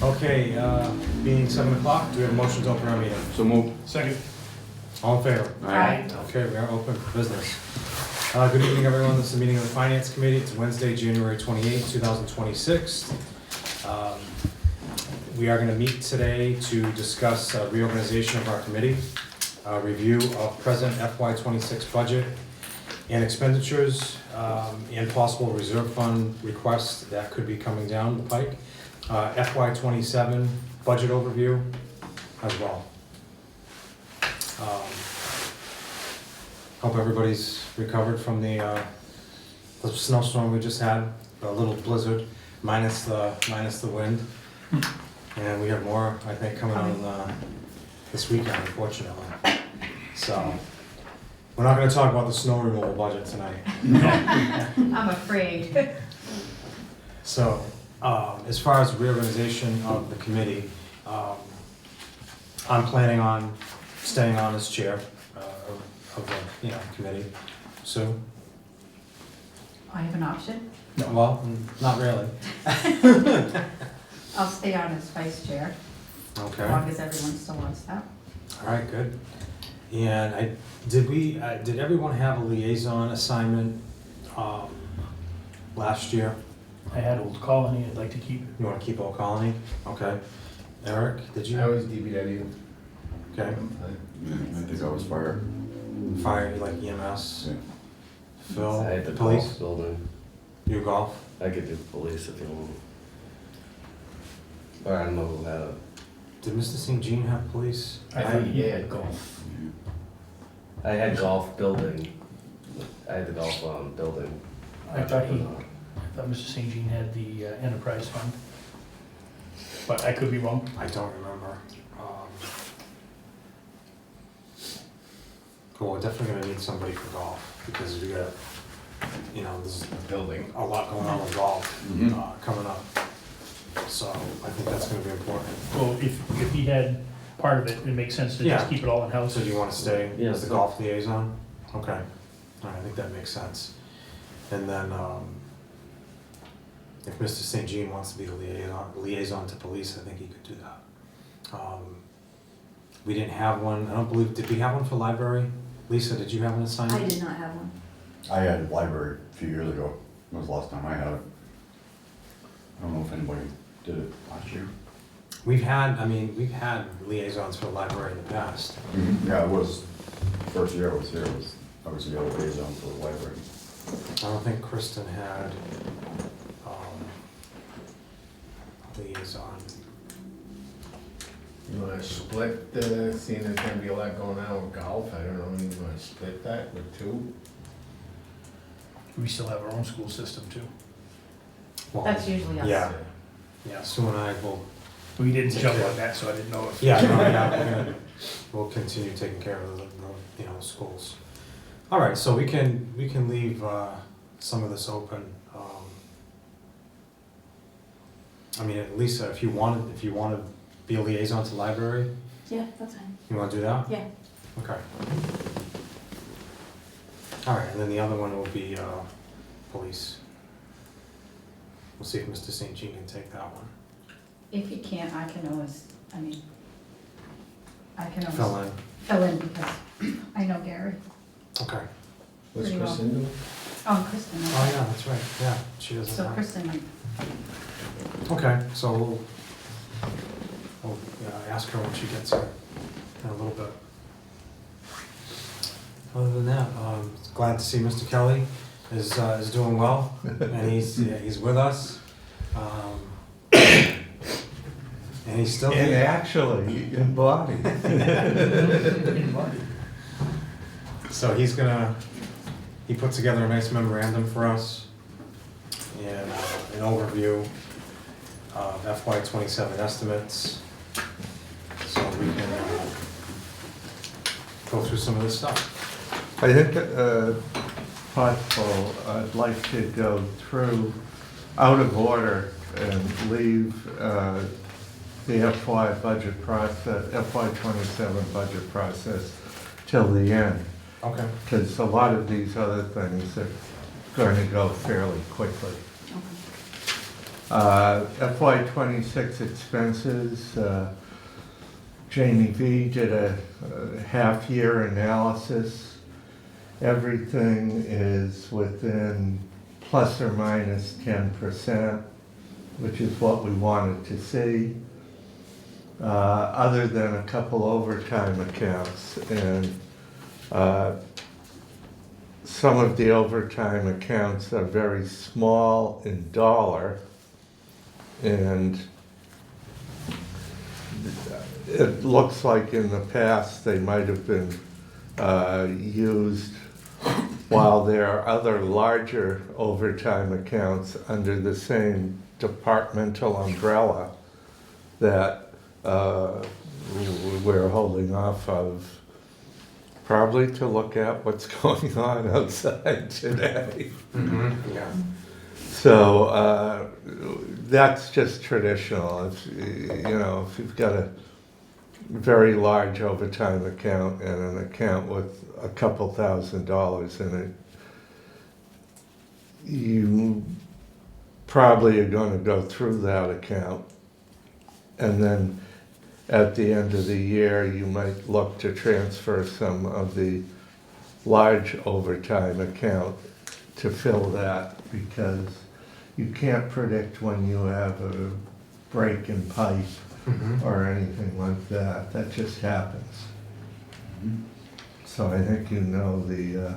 Okay, being 7 o'clock, do we have a motion to open our meeting? So move. Second. All in favor? Aye. Okay, we are open for business. Good evening, everyone. This is the meeting of the Finance Committee. It's Wednesday, January 28th, 2026. We are going to meet today to discuss reorganization of our committee, review of present FY26 budget and expenditures, and possible reserve fund requests that could be coming down the pike. FY27 budget overview as well. Hope everybody's recovered from the snowstorm we just had, a little blizzard, minus the wind. And we have more, I think, coming on this weekend, unfortunately. So, we're not gonna talk about the snow removal budget tonight. I'm afraid. So, as far as reorganization of the committee, I'm planning on staying on as chair of the committee. Sue? I have an option. Well, not really. I'll stay on as vice chair, Okay. as long as everyone still wants that. All right, good. And did everyone have a liaison assignment last year? I had Old Colony, I'd like to keep. You want to keep Old Colony? Okay. Eric, did you? I was DPW. Okay. I think I was fire. Fire, you like EMS? Yeah. Phil, I had the police? golf building. You golf? I could do police if you want. Or I don't know who had it. Did Mr. St. Jean have police? I thought he had golf. I had golf building. I had the golf building. I thought Mr. St. Jean had the enterprise fund. But I could be wrong. I don't remember. Cool, we're definitely gonna need somebody for golf, because we got, there's Building. a lot going on with golf Mhm. coming up. So I think that's gonna be important. Well, if he had part of it, it makes sense to Yeah. just keep it all in-house. So do you wanna stay Yeah, as the so- golf liaison? Okay, all right, I think that makes sense. And then, if Mr. St. Jean wants to be the liaison to police, I think he could do that. We didn't have one, I don't believe, did we have one for library? Lisa, did you have an assignment? I did not have one. I had a library a few years ago. It was the last time I had it. I don't know if anybody did it last year. We've had liaisons for the library in the past. Yeah, it was, first year I was here, I was the other liaison for the library. I don't think Kristen had, liaison. You wanna split, seeing there's gonna be a lot going on with golf, I don't know, you wanna split that with two? We still have our own school system too. Well, That's usually us. Yeah, yeah, Sue and I will, We didn't jump on that, so I didn't know if. we'll continue taking care of the schools. All right, so we can leave, some of this open. Lisa, if you wanna be a liaison to library, Yeah, that's fine. you wanna do that? Yeah. Okay. All right, and then the other one will be, police. We'll see if Mr. St. Jean can take that one. If you can't, I can always Fill in. fill in because I know Gary. Okay. What's Pretty well. Kristen doing? Oh, Kristen. Oh, yeah, that's right, yeah, she doesn't So have. Kristen might. Okay, so we'll ask her when she gets here in a little bit. Other than that, glad to see Mr. Kelly is doing well, and he's with us. And he's still And here. actually, embodied. So he put together a nice memorandum for us and an overview of FY27 estimates. So we can go through some of this stuff. I think, possible, I'd like to go through out of order and leave the FY budget process, FY27 budget process till the end. Okay. Because a lot of these other things are going to go fairly quickly. Okay. FY '26 expenses, Jamie V did a half-year analysis. Everything is within plus or minus 10%, which is what we wanted to see, other than a couple overtime accounts. And some of the overtime accounts are very small in dollar, and it looks like in the past they might have been used while there are other larger overtime accounts under the same departmental umbrella that we're holding off of, probably to look at what's going on outside today. Yeah. So that's just traditional. If, you know, if you've got a very large overtime account and an account with a couple $1,000s in it, you probably are going to go through that account, and then at the end of the year you might look to transfer some of the large overtime account to fill that, because you can't predict when you have a break in pipe or anything like that. That just happens. So I think you know the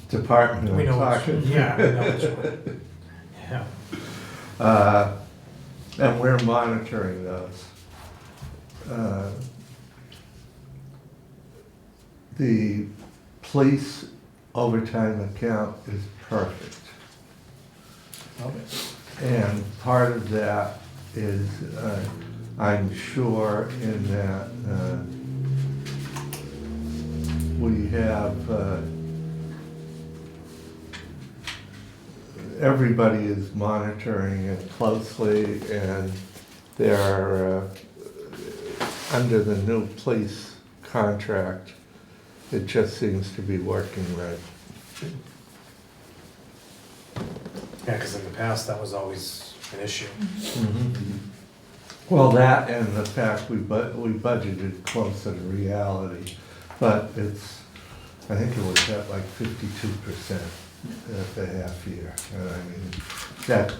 department We I'm know which, talking. yeah, we know which one. Yeah. And we're monitoring those. The police overtime account is perfect. And part of that is, I'm sure, in that we have, everybody is monitoring it closely, and they're, under the new police contract, it just seems to be working right. Yeah, because in the past, that was always an issue. Well, that and the fact we budgeted closer to reality, but it's, I think it was at like 52% at the half year. And I mean, that,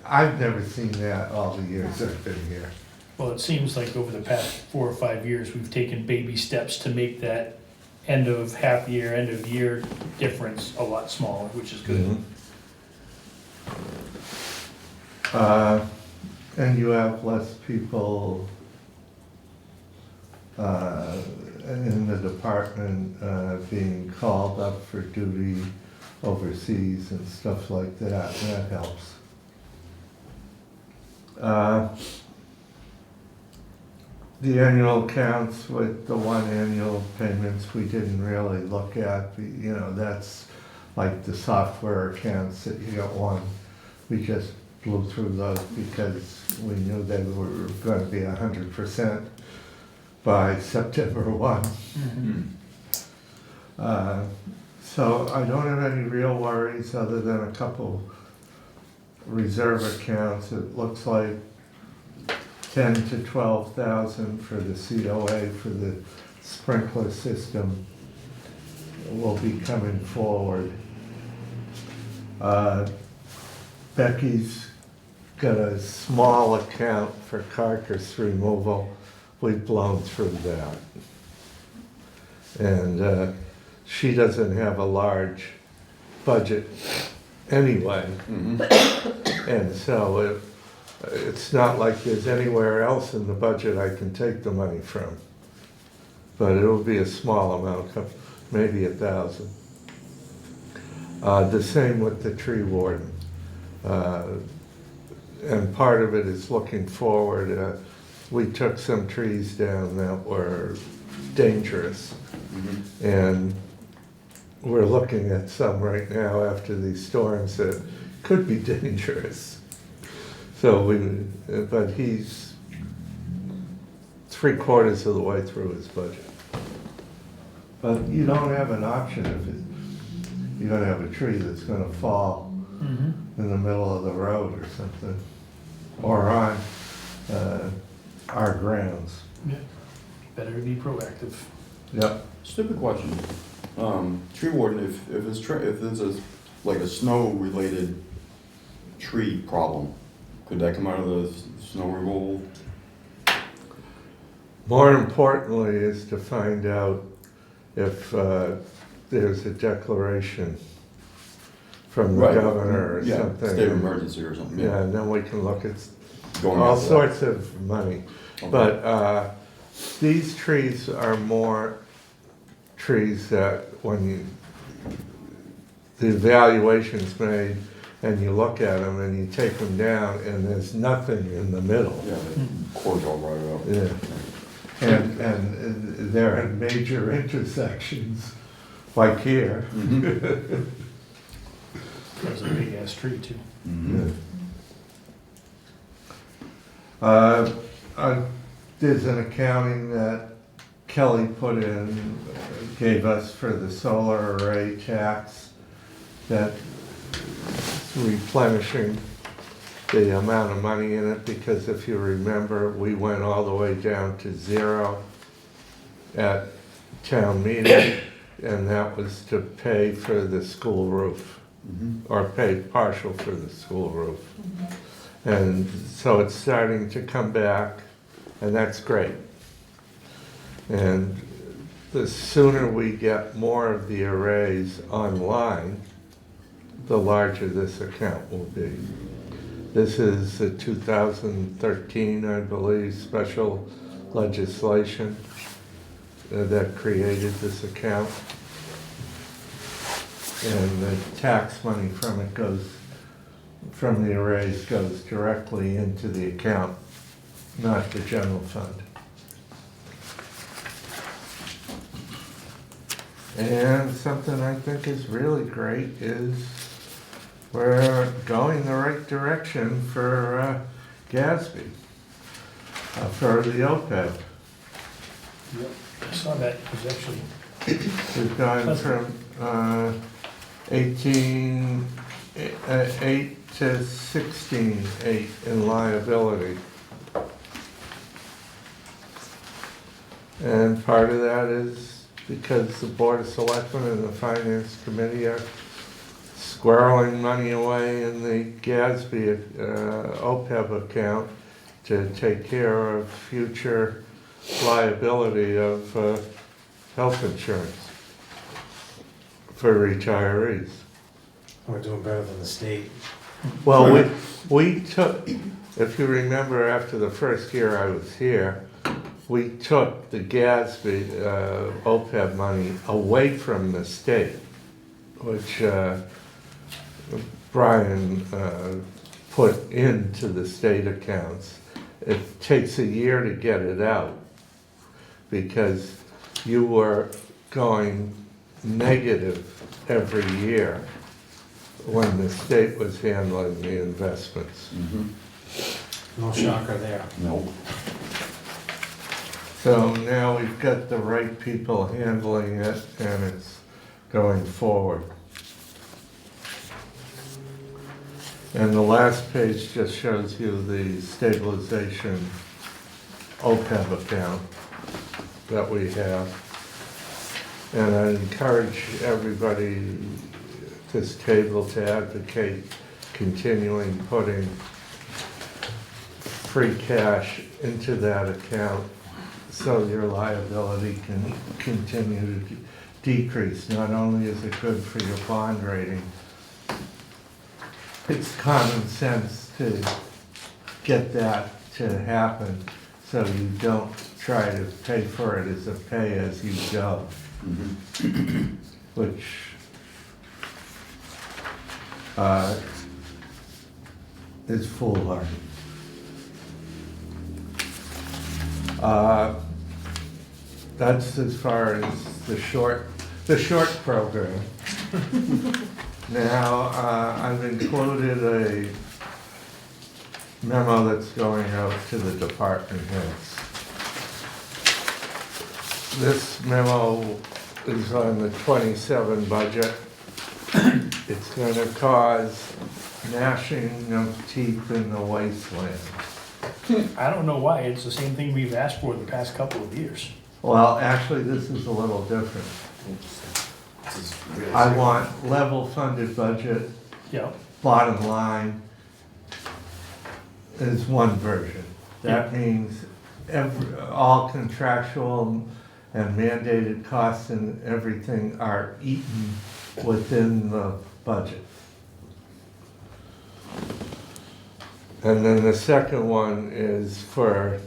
I've never seen that all the years I've been here. Well, it seems like over the past 4 or 5 years, we've taken baby steps to make that end of half year, end of year difference a lot smaller, which is good. And you have less people in the department being called up for duty overseas and stuff like that, and that helps. The annual accounts with the one annual payments we didn't really look at, you know, that's like the software accounts that you got one. We just blew through those because we knew they were going to be 100% by September 1. So I don't have any real worries other than a couple reserve accounts. It looks like 10 to 12,000 for the COA for the sprinkler system will be coming forward. Becky's got a small account for carcass removal. We've blown through that. And she doesn't have a large budget anyway. And so it's not like there's anywhere else in the budget I can take the money from. But it'll be a small amount, maybe 1,000. The same with the tree warden. And part of it is looking forward. We took some trees down that were dangerous. And we're looking at some right now after these storms that could be dangerous. So but he's 3/4 of the way through his budget. But you don't have an option if you're gonna have a tree that's gonna fall Mhm. in the middle of the road or something, or on our grounds. Better to be proactive. Yep. Stupid question. Tree warden, if there's like a snow-related tree problem, could that come out of the snow removal? More importantly is to find out if there's a declaration from the Right. governor or Yeah, something. state of emergency or something, Yeah, yeah. and then we can look at Going all after that. sorts of money. Okay. But these trees are more trees that when the evaluation's made and you look at them and you take them down and there's nothing in the middle. Yeah, the cords all right out. Yeah. And they're at major intersections, like here. Mhm. That's a big ass tree too. Mhm. There's an accounting that Kelly put in, gave us for the solar array tax, that replenishing the amount of money in it, because if you remember, we went all the way down to 0 at town meeting, and that was to pay for the school roof, Mhm. or pay partial for the school roof. And so it's starting to come back, and that's great. And the sooner we get more of the arrays online, the larger this account will be. This is the 2013, I believe, special legislation that created this account. And the tax money from it goes, from the arrays goes directly into the account, not the general fund. And something I think is really great is we're going the right direction for Gatsby, for the OPEB. Yep. I saw that, it was actually, We've gone from 18.8 to 16.8 in liability. And part of that is because the Board of Selectmen and the Finance Committee are squirreling money away in the Gatsby OPEB account to take care of future liability of health insurance for retirees. We're doing better than the state. Well, we took, if you remember, after the first year I was here, we took the Gatsby OPEB money away from the state, which Brian put into the state accounts. It takes a year to get it out because you were going negative every year when the state was handling the investments. Mhm. No shocker there. Nope. So now we've got the right people handling it and it's going forward. And the last page just shows you the stabilization OPEB account that we have. And I encourage everybody, this table, to advocate continuing putting free cash into that account so your liability can continue to decrease. Not only is it good for your bond rating, it's common sense to get that to happen so you don't try to pay for it as a pay-as-you-go, Mhm. which is foolhardy. That's as far as the short program. Now, I've included a memo that's going out to the department heads. This memo is on the 27 budget. It's gonna cause gnashing of teeth in the wasteland. I don't know why, it's the same thing we've asked for the past couple of years. Well, actually, this is a little different. This is really I serious. want level funded budget, Yeah, bottom line is one version. That means all contractual and mandated costs and everything are eaten within the budget. And then the second one is for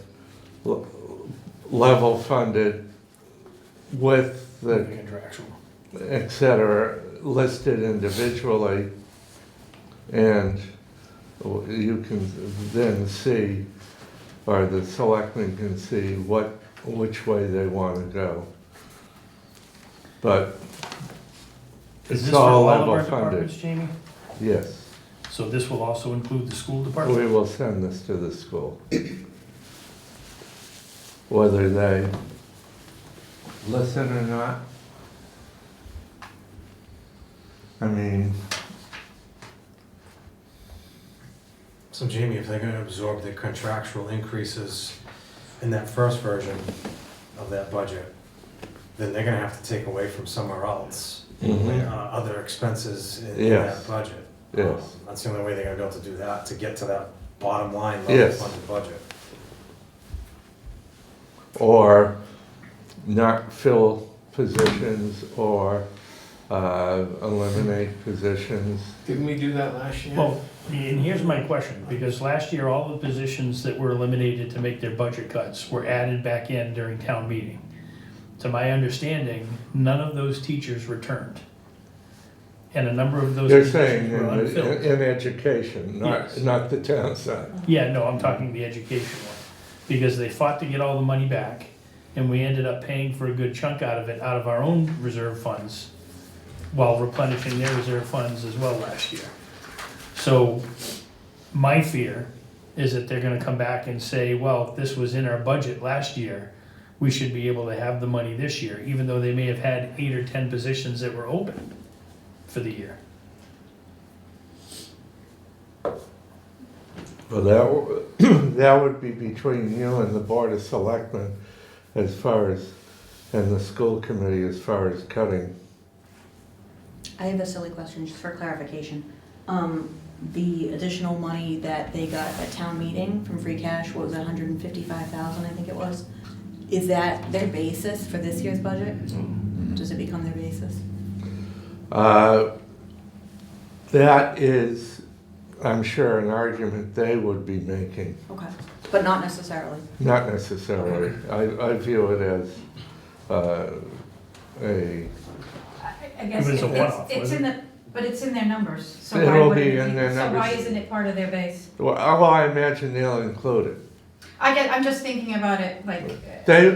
level funded with the the contractual. et cetera, listed individually. And you can then see, or the selectmen can see which way they want to go. But Is this it's for all all of level our funded, departments, Jamie? yes. So this will also include the school We department? will send this to the school. Whether they listen or not. I mean, So Jamie, if they're gonna absorb the contractual increases in that first version of that budget, then they're gonna have to take away from somewhere else, other expenses in Yes. that budget. yes, That's the only way they're gonna be able to do that, to get to that bottom line level Yes. funded budget. or not fill positions or eliminate positions. Didn't we do that last year? Well, and here's my question, because last year, all the positions that were eliminated to make their budget cuts were added back in during town meeting. To my understanding, none of those teachers returned. And a number of those You're saying positions were unfilled. in education, Yes. not the town side. Yeah, no, I'm talking the education one, because they fought to get all the money back, and we ended up paying for a good chunk out of it, out of our own reserve funds, while replenishing their reserve funds as well last year. So, my fear is that they're gonna come back and say, well, if this was in our budget last year, we should be able to have the money this year, even though they may have had 8 or 10 positions that were open for the year. Well, that would be between you and the Board of Selectmen as far as, and the school committee as far as cutting. I have a silly question, just for clarification. The additional money that they got at town meeting from free cash, what was it, 155,000, I think it was? Is that their basis for this year's budget? Does it become their basis? That is, I'm sure, an argument they would be making, Okay, but not necessarily. not necessarily. I view it as a, I guess It was a one-off, it's wasn't in the, but it's in their numbers, so It why will wouldn't be it in their so why numbers. isn't it part of their base? well, I imagine they'll include it. I'm just thinking about it like, They,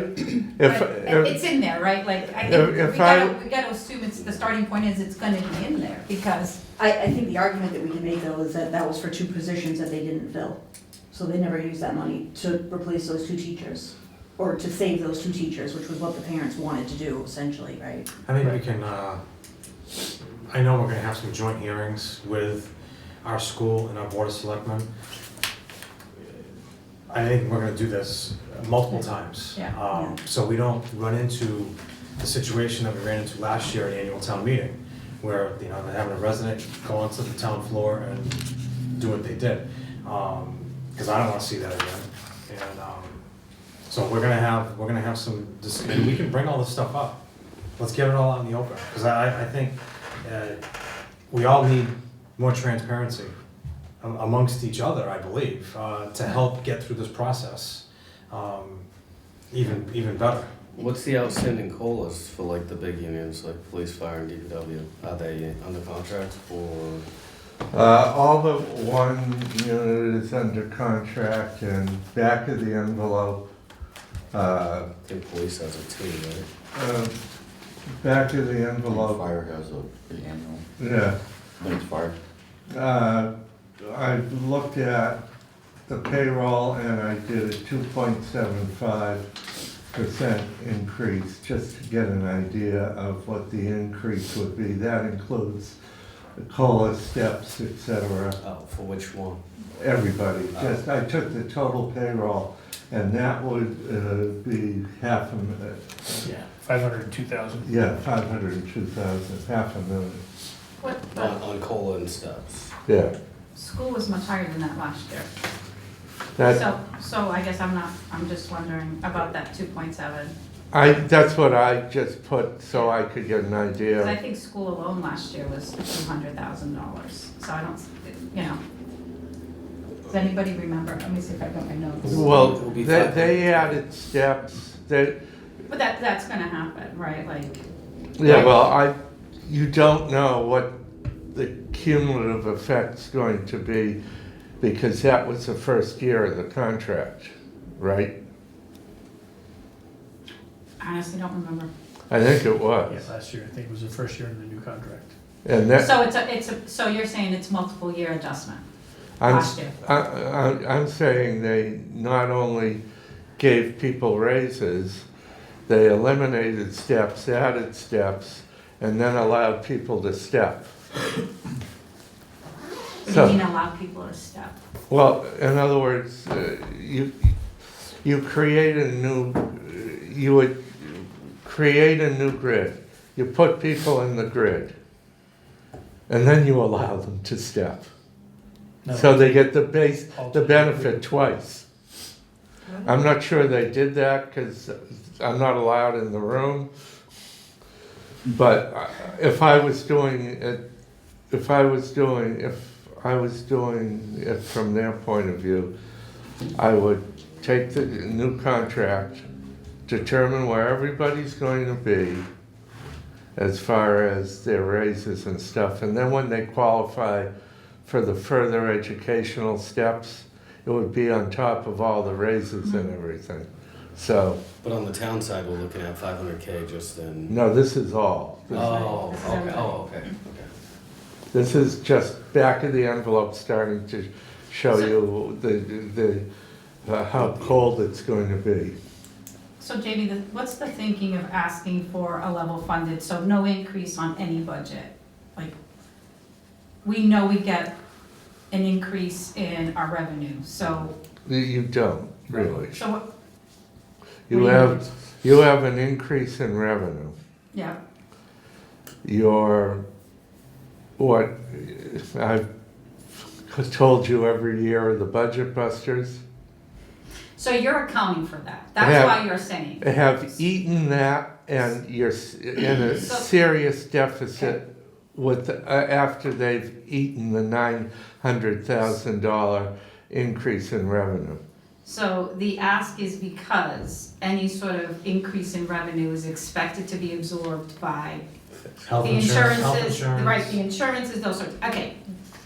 but if, it's in there, right? Like, I if think I- we gotta assume it's, the starting point is it's gonna be in there, because I think the argument that we can make though is that that was for 2 positions that they didn't fill. So they never used that money to replace those 2 teachers, or to save those 2 teachers, which was what the parents wanted to do essentially, right? I think we can, I know we're gonna have some joint hearings with our school and our Board of Selectmen. I think we're gonna do this multiple times. Yeah. So we don't run into the situation that we ran into last year at annual town meeting, where, you know, they're having a resident go onto the town floor and do what they did. Cause I don't wanna see that again. And, so we're gonna have some, and we can bring all this stuff up. Let's get it all out in the open, because I think we all need more transparency amongst each other, I believe, to help get through this process even better. What's the outstanding COLAs for like the big unions, like police, fire, and DPW? Are they under contract or? all but one unit is under contract, and back of the envelope, I think police has a 2, right? back of the envelope, Fire has the annual, yeah. I think it's fire. I looked at the payroll and I did a 2.75% increase, just to get an idea of what the increase would be. That includes COLA steps, et cetera. Oh, for which one? Everybody, just, I took the total payroll, and that would be Yeah, 502,000. yeah, 502,000, $500,000. What, On COLA and steps. Yeah, school was much higher than that last year. that, So I guess I'm just wondering about that 2.7. that's what I just put so I could get an Because I idea. think school alone last year was $200,000, so I don't, you know. Does anybody remember? Let me see if I got my notes. Well, It will be they added steps, But that's gonna happen, right? Like, yeah, well, you don't know what the cumulative effect's going to be, because that was the first year of the contract, right? I honestly don't remember. I think it Yeah, was. last year, I think, was the first year of the new contract. And that, So so you're saying it's multiple year adjustment I'm, last year? I'm saying they not only gave people raises, they eliminated steps, added steps, and then allowed people to step. You So, mean allow people to step? well, in other words, you create a new, you would create a new grid. You put people in the grid, and then you allow them to step. No, So they get the the alternate benefit grid. twice. I'm not sure they did that because I'm not allowed in the room. But if I was doing it, if I was doing it from their point of view, I would take the new contract, determine where everybody's going to be as far as their raises and stuff, and then when they qualify for the further educational steps, it would be on top of all the raises and everything. So, But on the town side, we're looking at 500K just in. no, this is all. Oh, This is okay, everybody. oh, okay. This is just back of the envelope starting to show you how cold it's going to be. So Jamie, what's the thinking of asking for a level funded, so no increase on any budget? Like, we know we get an increase in our revenue, so, You don't, really. so what? You have an increase in revenue. Yeah, What I've told you every year are the budget busters. so you're accounting for that, that's have- why you're saying. Have eaten that, and you're in a serious deficit with, after they've eaten the $900,000 increase in revenue. So the ask is because any sort of increase in revenue is expected to be absorbed by Health the insurance, insurances, right, the insurances, those sorts, okay.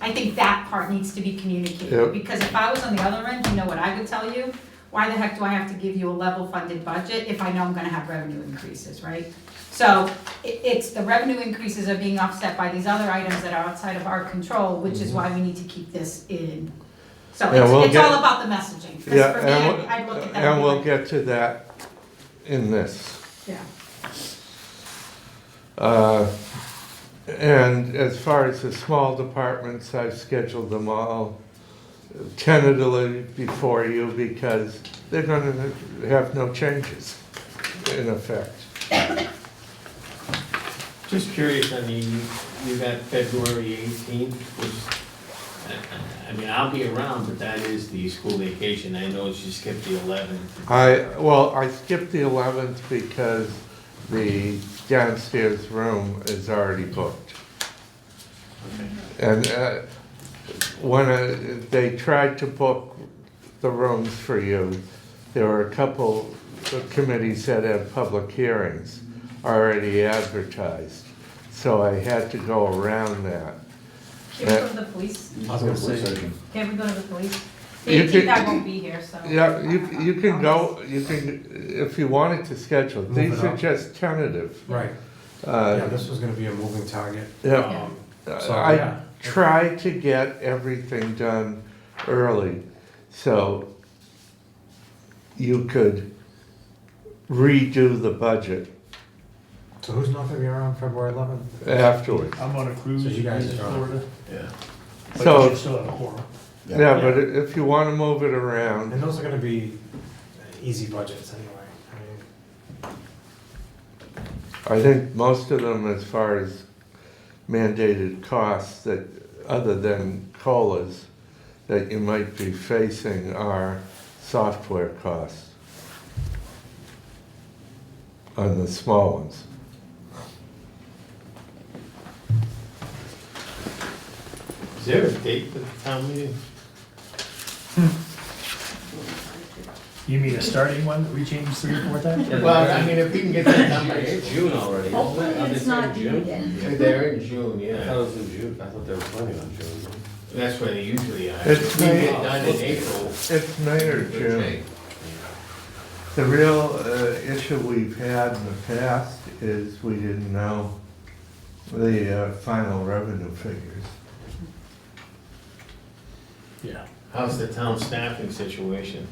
I think that part needs to be communicated, Yep. because if I was on the other end, you know what I would tell you? Why the heck do I have to give you a level funded budget if I know I'm gonna have revenue increases, right? So it's the revenue increases are being offset by these other items that are outside of our control, which is why we need to keep this in. So Yeah, we'll it's get- all about the messaging, 'cause Yeah, for me, and I'd look at that. and be we'll like, get to that in this. Yeah, And as far as the small departments, I've scheduled them all tentatively before you because they're gonna have no changes in effect. Just curious, I mean, you got February 18th, which, I mean, I'll be around, but that is the school vacation. I know you skipped the 11th. I skipped the 11th because the downstairs room is already booked. And when they tried to book the rooms for you, there were a couple of committees that had public hearings already advertised. So I had to go around that. can we go to the police? I was gonna say, Can we go to the police? You The 18th I can- won't be here, so. Yeah, you can go, you can, if you wanted to schedule, Move these it are up. just tentative. right, yeah, this was gonna be a moving target. Yeah. So, I yeah. try to get everything done early, so you could redo the budget So who's not gonna be around February 11th? afterwards. I'm on a cruise So you guys in are gone. Florida, Yeah. but So- you should still have a quorum. Yeah, but if you wanna move it around, And those are gonna be easy budgets anyway. I mean, I think most of them, as far as mandated costs that, other than COLAs, that you might be facing are software costs on the small ones. Is there a date for the town meeting? You mean a starting one that we changed 3 or 4 times? Well, I mean, if we can get that done by It's April. June already, isn't Hopefully it? Are they it's saying not due June? again. They're in June, I thought it yeah. was in June, I thought they were planning on June. That's where they usually are. It's If we May. get done in April. It's May or we're June. okay. The real issue we've had in the past is we didn't know the final revenue figures. Yeah. How's the town staffing situation?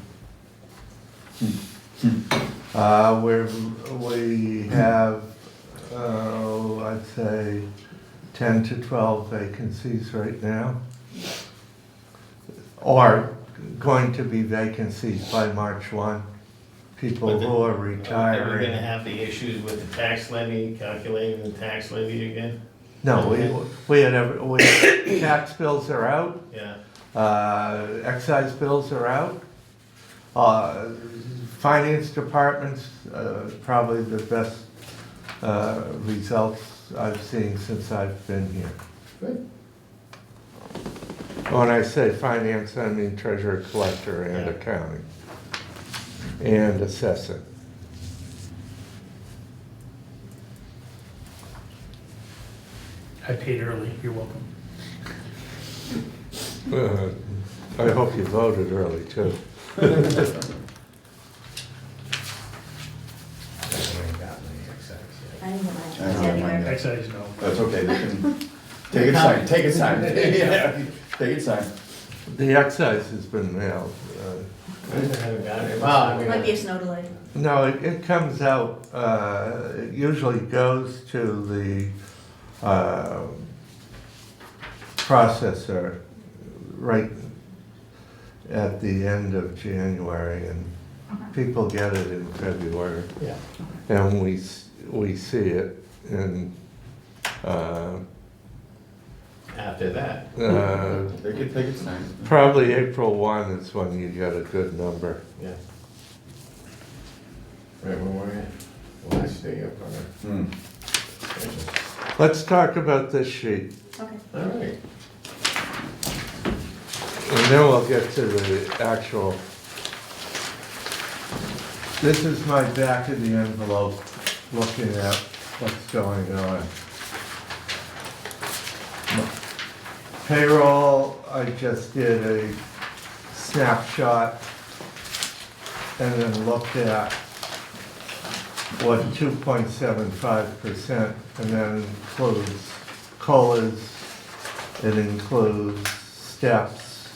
Where we have, I'd say 10 to 12 vacancies right now. Or going to be vacancies by March 1. People But the- who are Are we retiring. gonna have the issues with the tax levy, calculating the tax levy again? No, we tax bills are out. Yeah, Excise bills are out. Finance department's probably the best results I've seen since I've been here. good. When I say finance, I mean treasurer, collector, and Yeah. accounting, and assessing. I paid early, you're welcome. I hope you voted early, too. I didn't get I mine. don't have mine January. yet. Excise, no. That's okay, they can, take it signed, take it signed. Yeah, take it signed. The excise has been mailed. I haven't got it. Well, I mean. Might be a snow delay. No, it comes out, it usually goes to the processor right at the end of January, and people get it in February. Yeah. And we see it in, After that. Take it signed. probably April 1 is when you get a good number. Yeah. Right, where were you? Last day up on it. Let's talk about this sheet, Okay. All right. and then we'll get to the actual. This is my back of the envelope, looking at what's going on. Payroll, I just did a snapshot and then looked at what 2.75%, and that includes COLAs, it includes steps,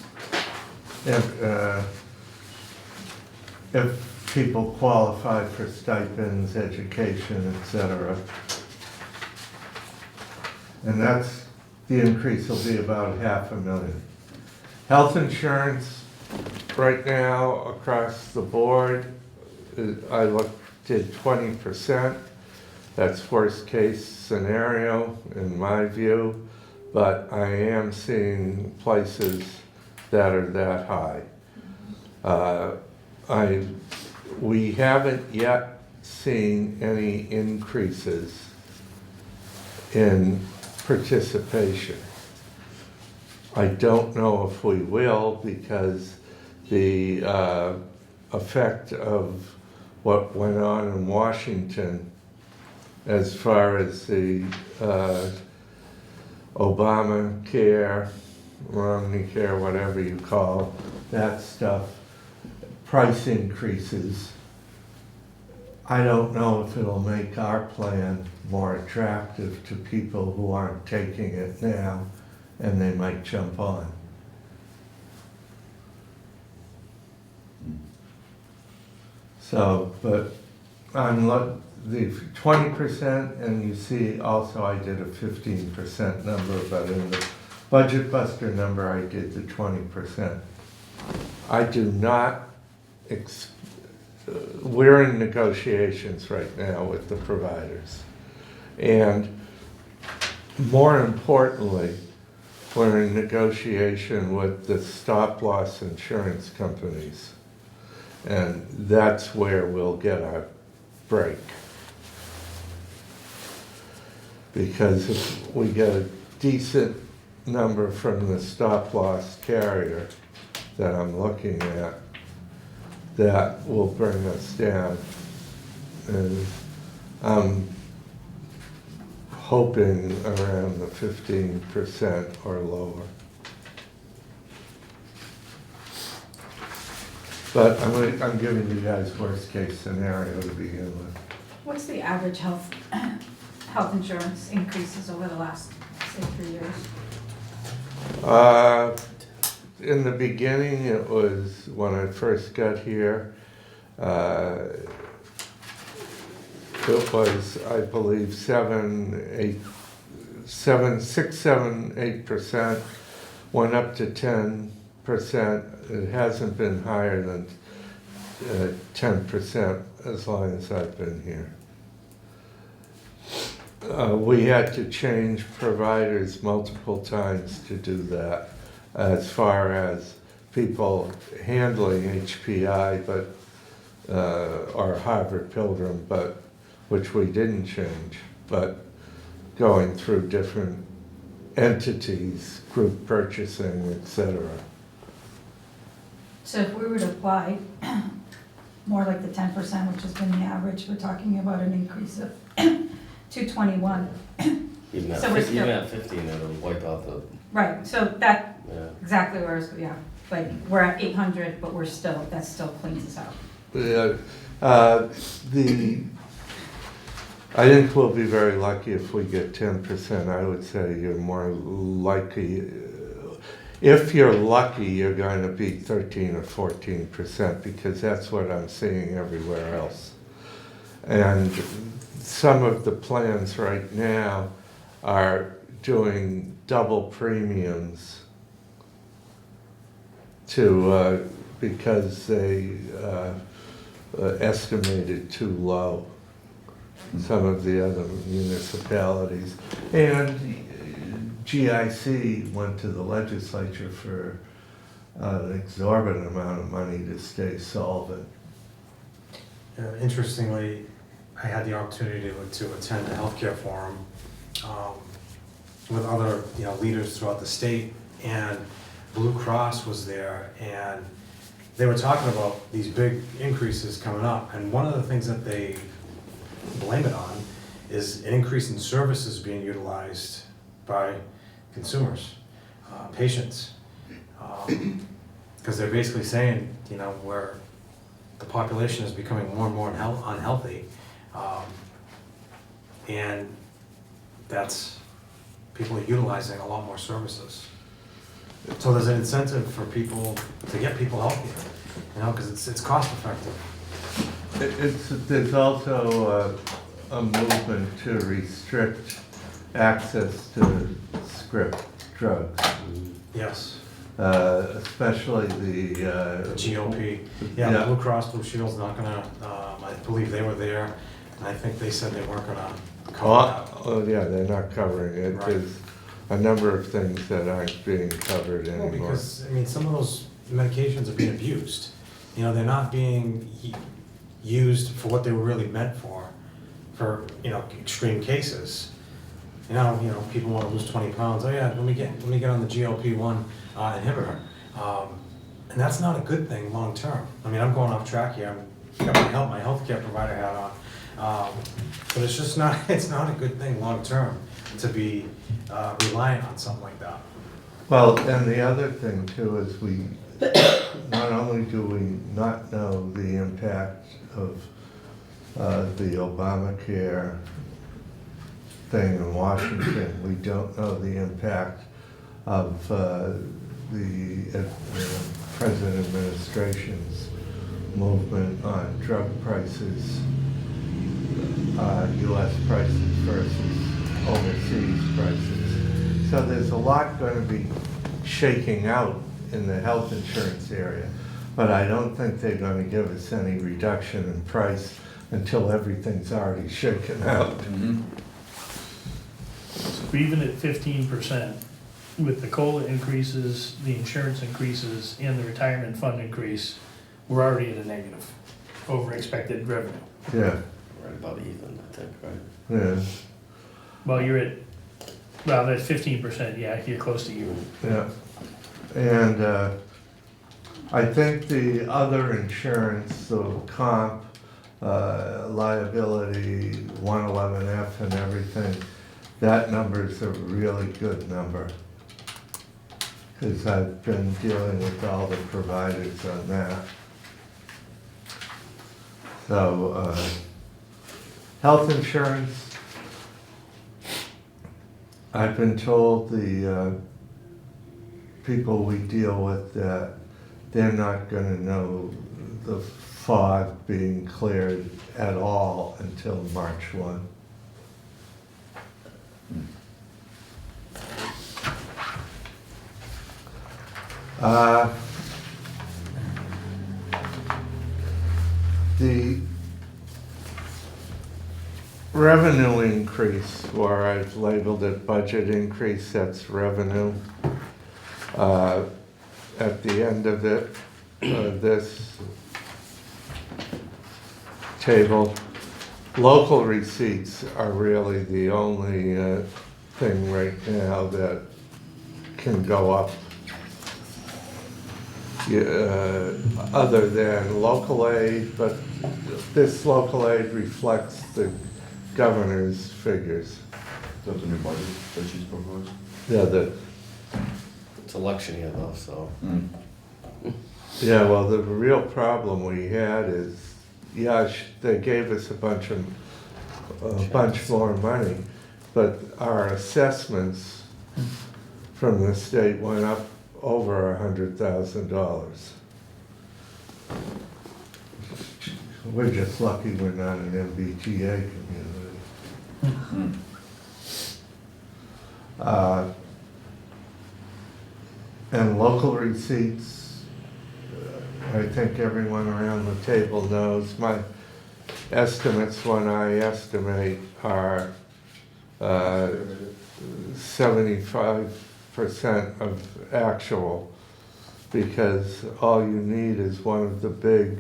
if people qualify for stipends, education, etc. And that's, the increase will be about $500,000. Health insurance, right now, across the board, I looked at 20%. That's worst case scenario in my view, but I am seeing places that are that high. We haven't yet seen any increases in participation. I don't know if we will, because the effect of what went on in Washington as far as the Obamacare, Romney care, whatever you call that stuff, price increases. I don't know if it'll make our plan more attractive to people who aren't taking it now, and they might jump on. So, but the 20%, and you see also I did a 15% number, but in the Budget Buster number, I did the 20%. I do not, we're in negotiations right now with the providers. And more importantly, we're in negotiation with the stop-loss insurance companies. And that's where we'll get our break. Because if we get a decent number from the stop-loss carrier that I'm looking at, that will bring us down. And I'm hoping around the 15% or lower. But I'm giving you guys worst case scenario to begin with. What's the average health insurance increases over the last, say, 3 years? In the beginning, it was when I first got here, it was, I believe, 8%, went up to 10%. It hasn't been higher than 10% as long as I've been here. We had to change providers multiple times to do that, as far as people handling HPI, but or Harvard Pilgrim, but which we didn't change, but going through different entities, group purchasing, etc. So if we were to apply more like the 10%, which has been the average, we're talking about an increase of 221. Even at, So we're even still- at 15, it'll wipe out the, Right, so that, yeah. exactly where it's, yeah, like, we're at 800, but we're still, that still cleans us out. I think we'll be very lucky if we get 10%. I would say you're more likely, if you're lucky, you're going to be 13 or 14%, because that's what I'm seeing everywhere else. And some of the plans right now are doing double premiums to, because they estimated too low, some of the other municipalities. And GIC went to the legislature for an exorbitant amount of money to stay solvent. Interestingly, I had the opportunity to attend a healthcare forum with other leaders throughout the state, and Blue Cross was there, and they were talking about these big increases coming up, and one of the things that they blame it on is an increase in services being utilized by consumers, patients, because they're basically saying, where the population is becoming more and more unhealthy, and that's, people are utilizing a lot more services. So there's an incentive for people to get people healthier, because it's cost effective. There's also a movement to restrict access to script drugs. Yes, Especially the GOP. Yeah. Yeah, Blue Cross Blue Shield's not gonna, I believe they were there, and I think they said they weren't gonna cover that. Oh, yeah, they're not covering it. Right. There's a number of things that aren't being covered Well, anymore. because, some of those medications are being abused. They're not being used for what they were really meant for extreme cases. People want to lose 20 pounds. Oh yeah, let me get on the GLP-1 inhibitor. And that's not a good thing long term. I'm going off track here. I've got my healthcare provider hat on. But it's just not, it's not a good thing long term to be reliant on something like that. Well, and the other thing too is not only do we not know the impact of the Obamacare thing in Washington, we don't know the impact of the present administration's movement on drug prices. US prices versus overseas prices. So there's a lot going to be shaking out in the health insurance area, but I don't think they're going to give us any reduction in price until everything's already shaken out. So even at 15%, with the COLA increases, the insurance increases, and the retirement fund increase, we're already at a negative over expected revenue. Yeah, Right about even, I think, right? yeah, Well, you're at, well, that's 15%, yeah, you're close to even. yeah. And I think the other insurance, the comp, liability, 111F and everything, that number's a really good number. Because I've been dealing with all the providers on that. So, health insurance, I've been told the people we deal with that they're not gonna know the fog being cleared at all until March 1. The revenue increase, or I've labeled it budget increase, that's revenue. At the end of it, this table, local receipts are really the only thing right now that can go up. Other than local aid, but this local aid reflects the governor's figures. That's a new budget that she's proposed? Yeah, It's election year though, so. yeah, well, the real problem we had is, yeah, they gave us a bunch more money, but our assessments from the state went up over $100,000. We're just lucky we're not an MBTA community. And local receipts, I think everyone around the table knows, my estimates when I estimate are 75% of actual, because all you need is one of the big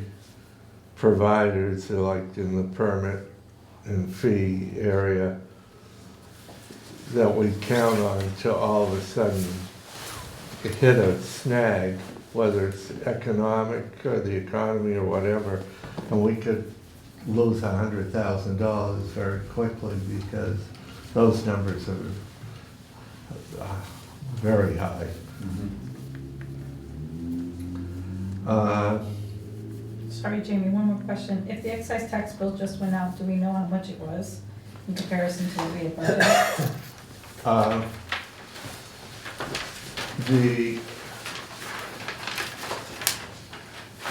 providers, like in the permit and fee area, that we count on to all of a sudden hit a snag, whether it's economic or the economy or whatever, and we could lose $100,000 very quickly because those numbers are very high. Sorry, Jamie, one more question. If the excise tax bill just went out, do we know how much it was in comparison to what we had budgeted?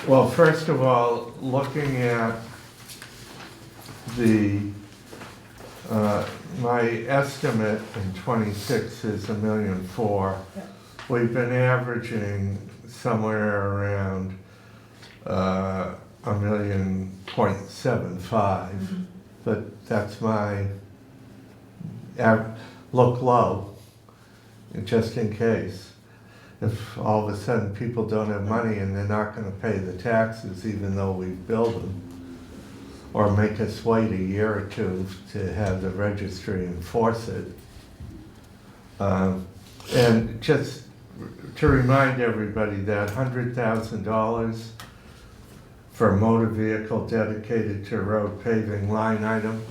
Well, first of all, looking at my estimate in '26 is $1.4 million. Yep. We've been averaging somewhere around $1.75 million, but that's my look low, just in case. If all of a sudden people don't have money and they're not gonna pay the taxes even though we've billed them, or make us wait a year or two to have the registry enforce it. And just to remind everybody that $100,000 for a motor vehicle dedicated to road paving line item,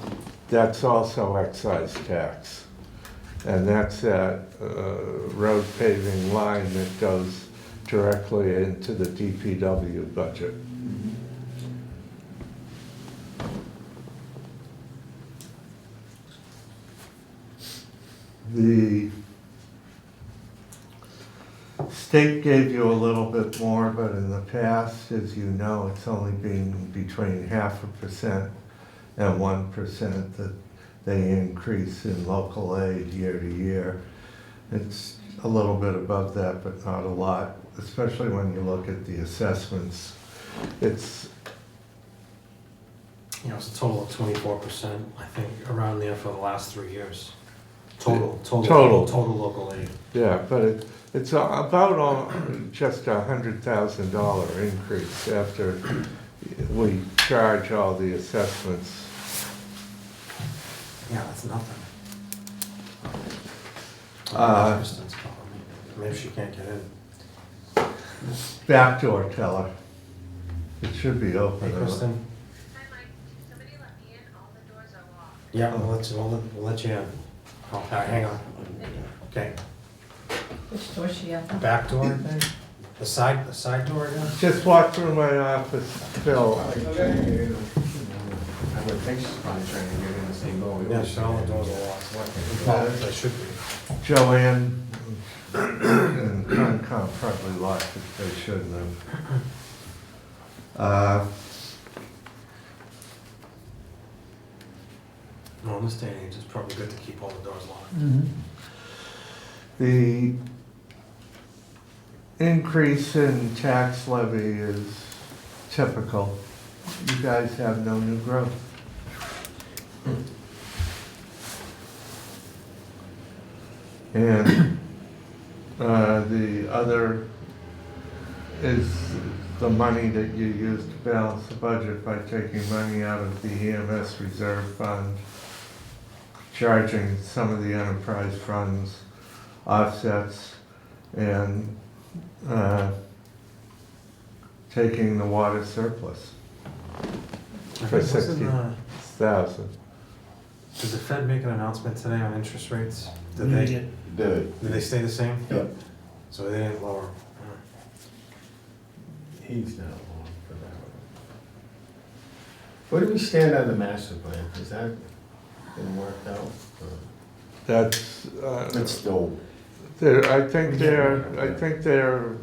that's also excise tax. And that's that road paving line that goes directly into the DPW budget. The state gave you a little bit more, but in the past, as you know, it's only been between 0.5% and 1% that they increase in local aid year to year. It's a little bit above that, but not a lot, especially when you look at the assessments. It's, You know, it's a total of 24%, I think, around there for the last 3 years. Total local aid. yeah, but it's about just $100,000 increase after we charge all the assessments. Yeah, that's nothing. Kristen's calling me. Maybe she can't get in. Backdoor teller. It should be Hey, open. Kristen? Hi, Mike. Somebody let me in. All the doors are locked. Yeah, we'll let you in. Oh, hang on. Okay, Which door she at? back door, I think? The side door again? Just walk through my office, Phil. I would think she's probably trying to get in the same door. Yeah, so all the doors are locked. Well, they should be. Joanne and Concom probably locked it, they shouldn't have. No, in this day and age, it's probably good to keep all the doors locked. The increase in tax levy is typical. You guys have no new growth. And the other is the money that you use to balance the budget by taking money out of the EMS reserve fund, charging some of the enterprise funds offsets, and taking the water surplus for $60,000. Did the Fed make an announcement today on interest rates? Did We they, did. did they stay the same? Yep. So they didn't lower? He's not long for that one. Where do we stand on the master plan? Has that been worked out? That's, It's still, I think they're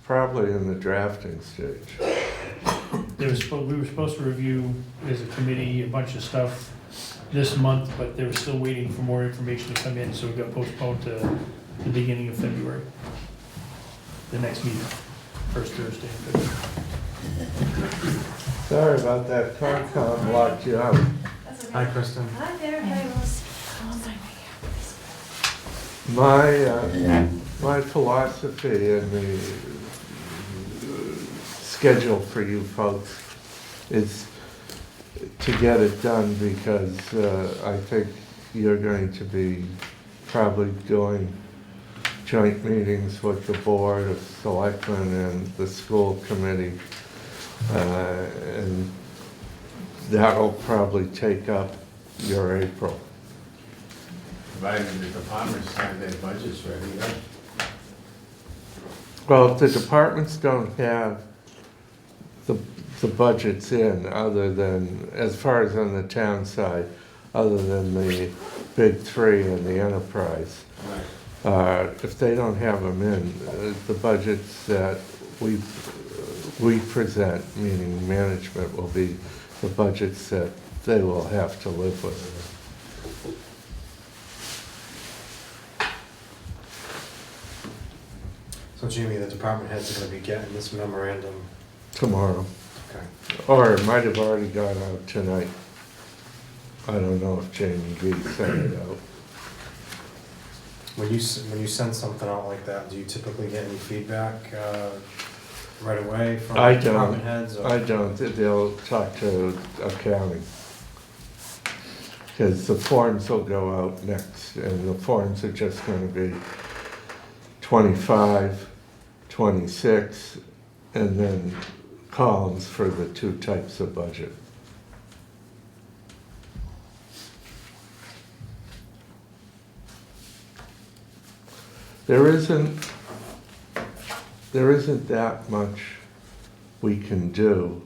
probably in the drafting stage. We were supposed to review as a committee a bunch of stuff this month, but they were still waiting for more information to come in, so it got postponed to the beginning of February. The next meeting, first Thursday in February. Sorry about that, Concom locked you out. Hi, Kristen. Hi there. Hi, Rose. My philosophy in the schedule for you folks is to get it done, because I think you're going to be probably doing joint meetings with the Board of Selectmen and the school committee. And that'll probably take up your April. Provided the departments have their budgets ready, yeah. Well, if the departments don't have the budgets in, other than, as far as on the town side, other than the big three and the enterprise, Right. if they don't have them in, the budgets that we present, meaning management, will be the budgets that they will have to live with. So Jamie, the department heads are gonna be getting this memorandum. Tomorrow, Okay. or it might have already gone out tonight. I don't know if Jamie B sent it out. When you send something out like that, do you typically get any feedback right away from I don't. department heads? or- I don't, they'll talk to accounting. Because the forms will go out next, and the forms are just gonna be 25, 26, and then columns for the two types of budget. There isn't that much we can do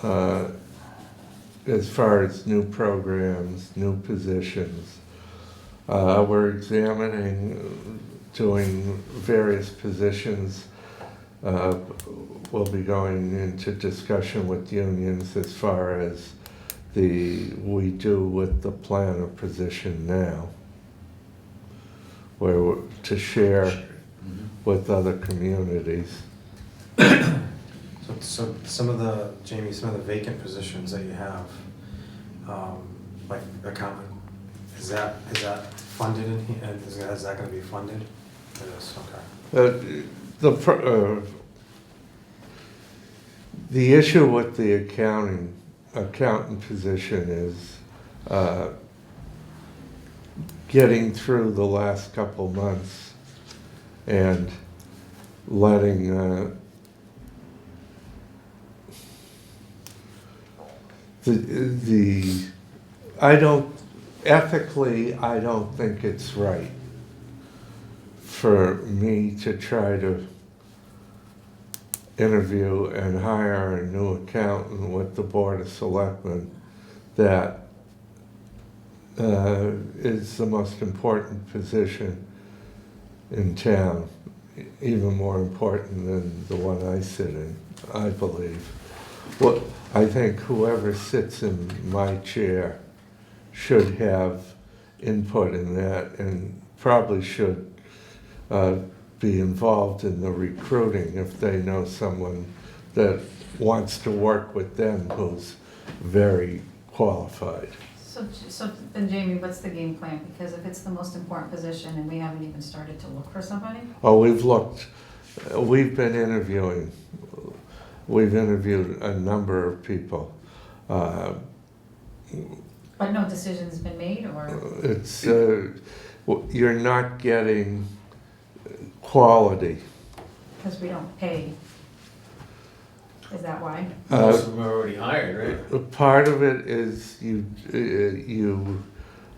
as far as new programs, new positions. We're examining doing various positions. We'll be going into discussion with unions as far as we do with the planner position now, where to share with other communities. So some of the, Jamie, some of the vacant positions that you have, like accountant, is that funded in here, and is that gonna be funded? It is, okay. The issue with the accountant position is getting through the last couple months and letting ethically, I don't think it's right for me to try to interview and hire a new accountant with the Board of Selectmen that is the most important position in town, even more important than the one I sit in, I believe. Well, I think whoever sits in my chair should have input in that and probably should be involved in the recruiting if they know someone that wants to work with them who's very qualified. So then Jamie, what's the game plan? Because if it's the most important position and we haven't even started to look for somebody? Oh, we've been interviewing. We've interviewed a number of people. But no decision's been made, or? It's, you're not getting quality. Because we don't pay. Is that why? Most of them are already hired, right? Part of it is you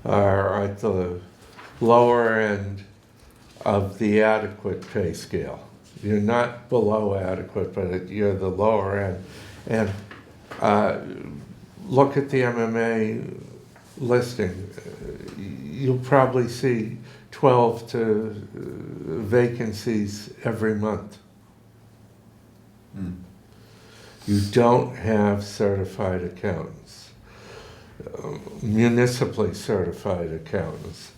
are at the lower end of the adequate pay scale. You're not below adequate, but you're the lower end. And look at the MMA listing. You'll probably see 12 vacancies every month. You don't have certified accountants, municipally certified accountants,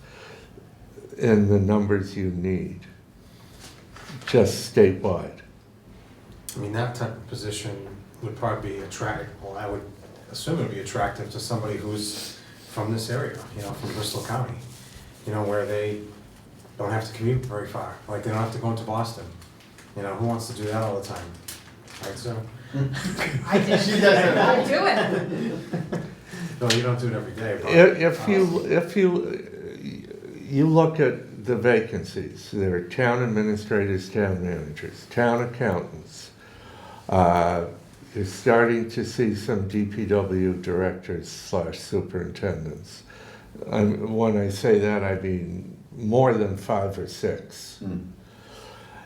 in the numbers you need, just statewide. I mean, that type of position would probably be attractive, well, I would assume it would be attractive to somebody who's from this area, from Bristol County, where they don't have to commute very far, like they don't have to go into Boston. Who wants to do that all the time, right, so? I did. She does it. I do it. No, you don't do it every day, but. If you look at the vacancies, there are town administrators, town managers, town accountants. You're starting to see some DPW directors / superintendents. When I say that, I mean more than 5 or 6.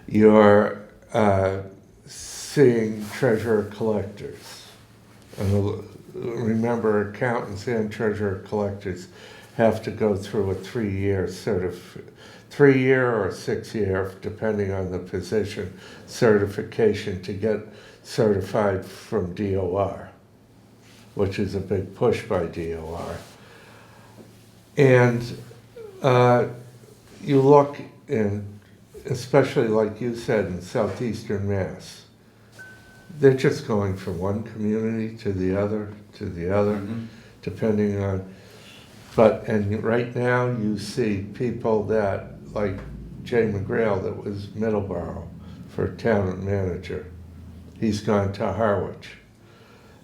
You're seeing treasurer collectors. And remember, accountants and treasurer collectors have to go through a 3-year or 6-year, depending on the position, certification to get certified from DOR, which is a big push by DOR. And you look in, especially like you said, in southeastern Mass, they're just going from one community to the other, depending on, and right now you see people that, like Jay McGrail that was Middleborough for town manager. He's gone to Harwich.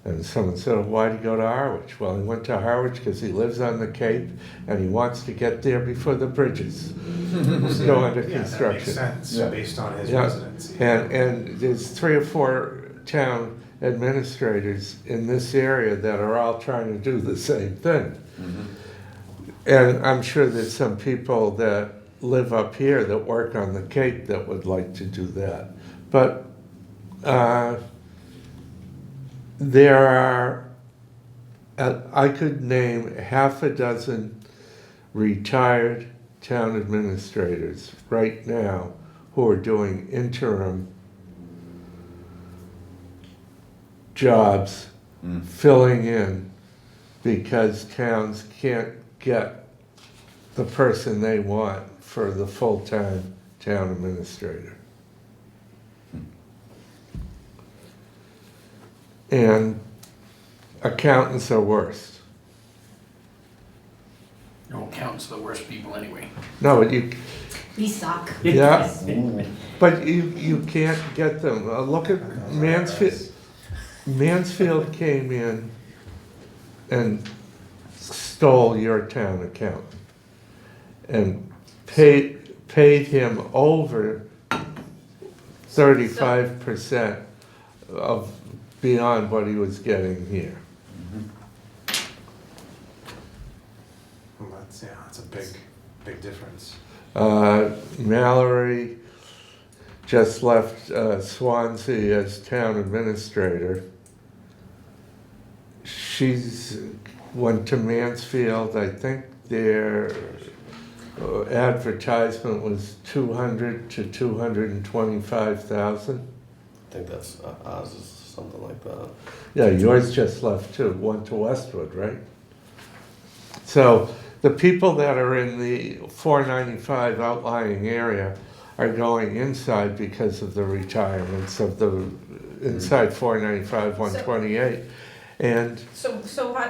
And someone said, why'd he go to Harwich? Well, he went to Harwich because he lives on the Cape and he wants to get there before the bridges go under construction. That makes sense, based on his residency. And there's 3 or 4 town administrators in this area that are all trying to do the same thing. And I'm sure there's some people that live up here that work on the Cape that would like to do that. But there are, I could name 6 retired town administrators right now who are doing interim jobs, filling in because towns can't get the person they want for the full-time town administrator. And accountants are worse. No accountants are the worst people anyway. No, but you, We suck. yeah, but you can't get them. Look at Mansfield. Mansfield came in and stole your town accountant and paid him over 35% of beyond what he was getting here. Well, that's a big difference. Mallory just left Swansea as town administrator. She's went to Mansfield. I think their advertisement was 200 to 225,000. I think that's ours is something like that. Yeah, yours just left too. Went to Westwood, right? So the people that are in the 495 outlying area are going inside because of the retirements of the inside 495, 128. And So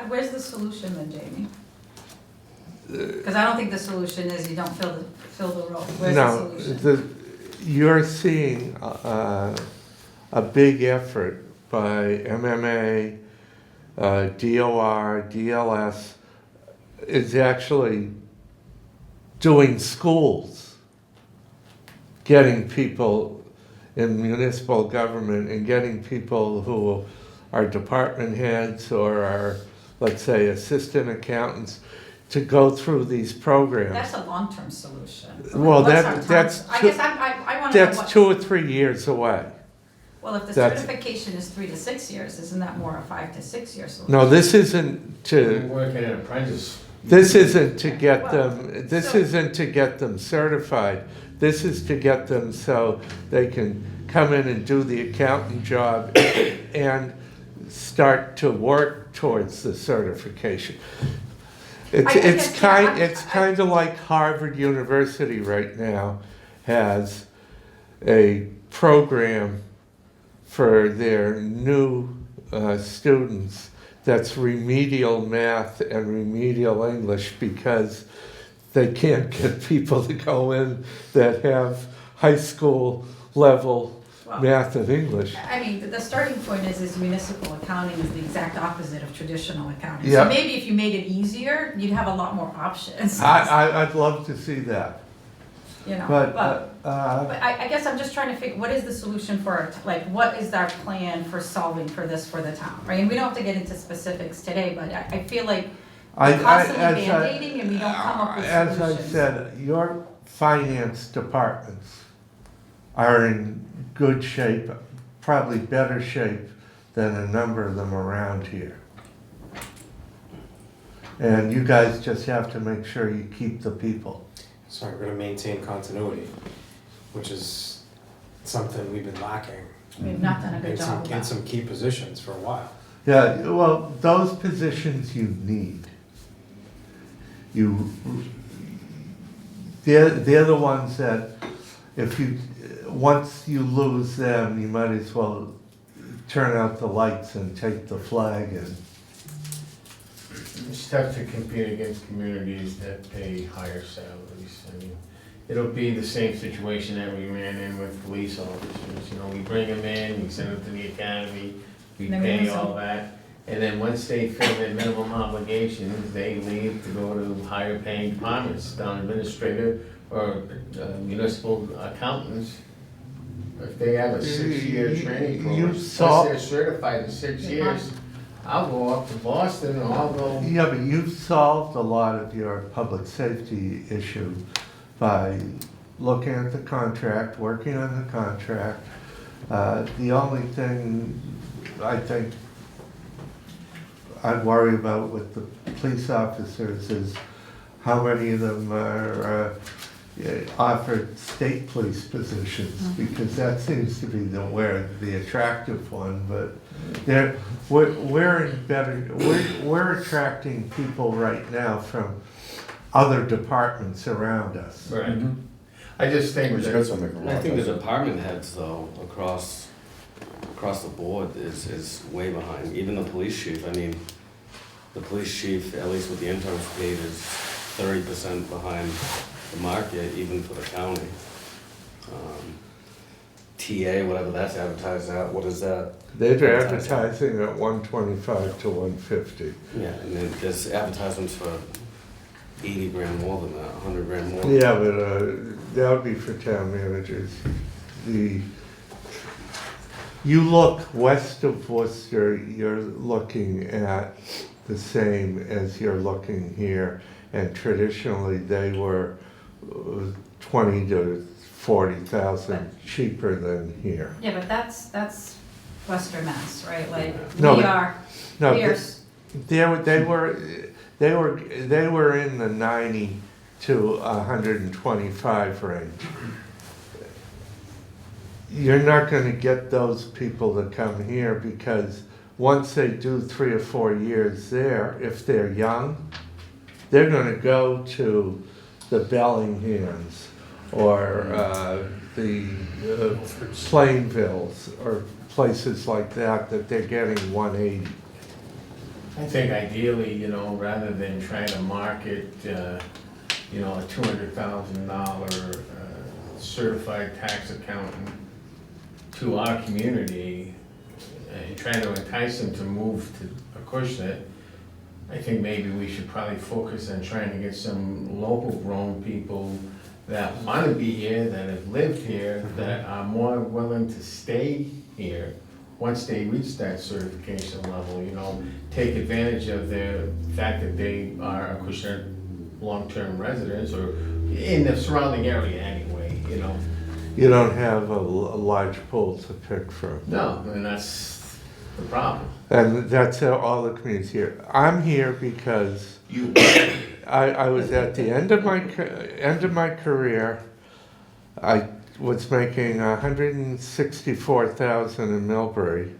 where's the solution then, Jamie? Because I don't think the solution is you don't fill the role. Where's the no, solution? you're seeing a big effort by MMA, DOR, DLS is actually doing schools, getting people in municipal government and getting people who are department heads or are, let's say, assistant accountants to go through these programs. That's a long-term solution. Well, What's that- our time- that's I two- guess I want to know That's what. 2 or 3 years away. Well, if the that's- certification is 3 to 6 years, isn't that more a 5 to 6 year solution? No, this isn't We're to, working an apprentice. this isn't to get Well, them, this so- isn't to get them certified. This is to get them so they can come in and do the accountant job and start to work towards the certification. I guess, yeah, It's kind of like Harvard University right now has a program for their new students that's remedial math and remedial English because they can't get people to go in that have high school level Well, math and English. I mean, the starting point is municipal accounting is the exact opposite of traditional accounting. Yeah. So maybe if you made it easier, you'd have a lot more options. I'd love to see that, You know, but, but I guess I'm just trying to figure, what is the solution for, like, what is our plan for solving for this for the town, right? And we don't have to get into specifics today, but I feel like we're constantly Band-Aiding and we don't come up with as solutions. I said, your finance departments are in good shape, probably better shape than a number of them around here. And you guys just have to make sure you keep the people. So we're gonna maintain continuity, which is something we've been lacking We've not done a good in job some, of in that. some key positions for a while. Yeah, well, those positions you need. They're the ones that, if you, once you lose them, you might as well turn out the lights and take the flag and, It's tough to compete against communities that pay higher salaries. I mean, it'll be the same situation that we ran in with police officers. You know, we bring them in, we send them to the academy, we Then we pay lose them. all that. And then once they fill their minimum obligations, they leave to go to higher paying departments, town administrator or municipal accountants. If they have a 6-year training You program, saw- once they're certified in 6 years, I'll go up to Boston or I'll go. yeah, but you've solved a lot of your public safety issue by looking at the contract, working on the contract. The only thing I think I'd worry about with the police officers is how many of them are offered state police positions, because that seems to be the attractive one, but we're in better, we're attracting people right now from other departments around us. Right. I just think We should that, also make a I think the lot of department heads though, across the board is way behind, even the police chief, I mean, the police chief, at least with the interns paid, is 30% behind the market, even for the county. TA, whatever that's advertised at, what is that? They're advertising at 125 to 150. Yeah, and then there's advertisements for 80 grand more than that, 100 grand more. Yeah, but that would be for town managers. You look west of Worcester, you're looking at the same as you're looking here, and traditionally they were 20 to 40,000 cheaper than here. Yeah, but that's Western Mass, right? Like, No, we but- are, No, we are, they were in the 90 to 125 range. You're not gonna get those people to come here, because once they do 3 or 4 years there, if they're young, they're gonna go to the Bellinghams or the Plainvilles or places like that they're getting 180. I think ideally, you know, rather than trying to market, you know, a $200,000 certified tax accountant to our community and trying to entice them to move to Acushnet, I think maybe we should probably focus on trying to get some local grown people that want to be here, that have lived here, that are more willing to stay here once they reach that certification level, you know, take advantage of the fact that they are Acushnet long-term residents or in the surrounding area anyway, you know. You don't have a large pool to pick from. No, and that's the problem. And that's how all the communities here. I'm here because I was at the end of my career. I was making 164,000 in Millbury,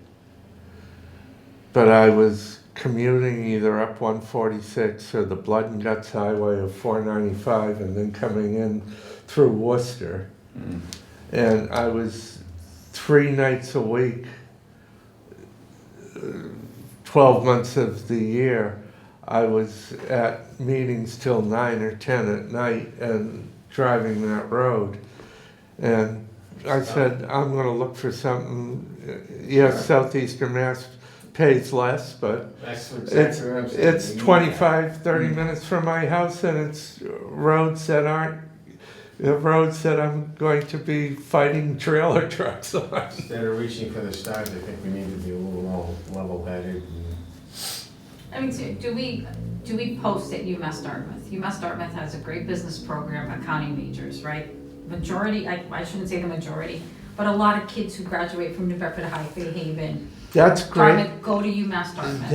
but I was commuting either up 146 or the Blood and Guts Highway of 495, and then coming in through Worcester. And I was 3 nights a week, 12 months of the year, I was at meetings till 9 or 10 at night and driving that road. And I said, I'm gonna look for something, yes, Southeastern Mass pays less, but That's exactly what I'm saying. it's 25, 30 minutes from my house, and it's roads that I'm going to be fighting trailer trucks on. Instead of reaching for the stars, I think we need to be a little more level-headed. I mean, do we post at UMass Dartmouth? UMass Dartmouth has a great business program, accounting majors, right? Majority, I shouldn't say the majority, but a lot of kids who graduate from New Bedford High, Fairhaven, That's great. Dartmouth, go to UMass Dartmouth.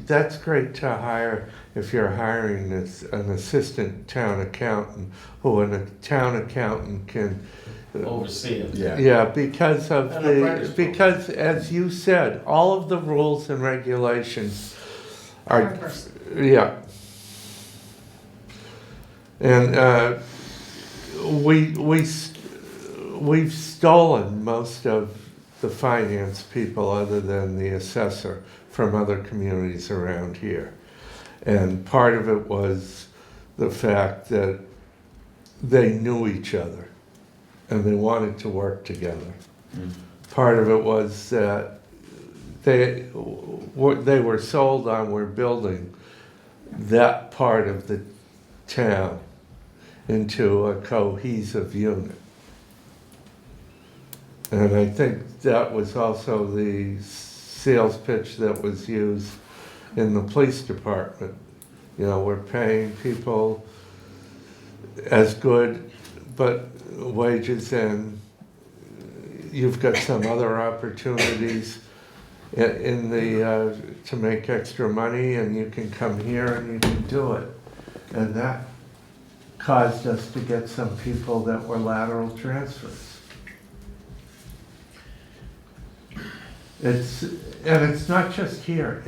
That's great to hire if you're hiring an assistant town accountant, who a town accountant can. Oversee it. Yeah, because of An apprentice program. because as you said, all of the rules and regulations are, yeah. And we've stolen most of the finance people, other than the assessor, from other communities around here. And part of it was the fact that they knew each other and they wanted to work together. Part of it was that they were sold on, we're building that part of the town into a cohesive unit. And I think that was also the sales pitch that was used in the police department. You know, we're paying people as good, but wages, and you've got some other opportunities in the to make extra money, and you can come here and you can do it. And caused us to get some people that were lateral transfers. It's not just here,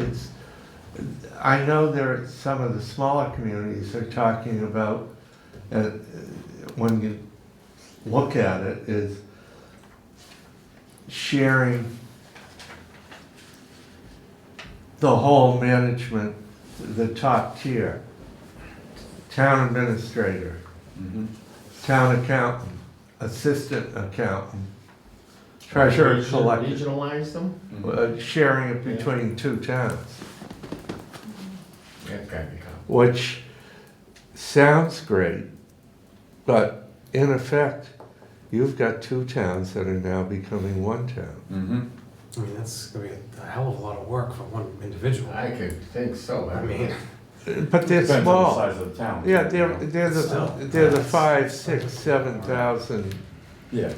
I know some of the smaller communities are talking about, when you look at it, is sharing the whole management, the top tier, town administrator, Mhm. town accountant, assistant accountant, treasurer collector, Regionalize them? sharing it between two towns, That's gotta be complicated. which sounds great, but in effect, you've got two towns that are now becoming one town. Mhm. I mean, that's gonna be a hell of a lot of work for one individual. I could think so. I mean, But they're Depends on the small. size of the town. Yeah, you know. they're the 5, 6, 7,000. Yeah.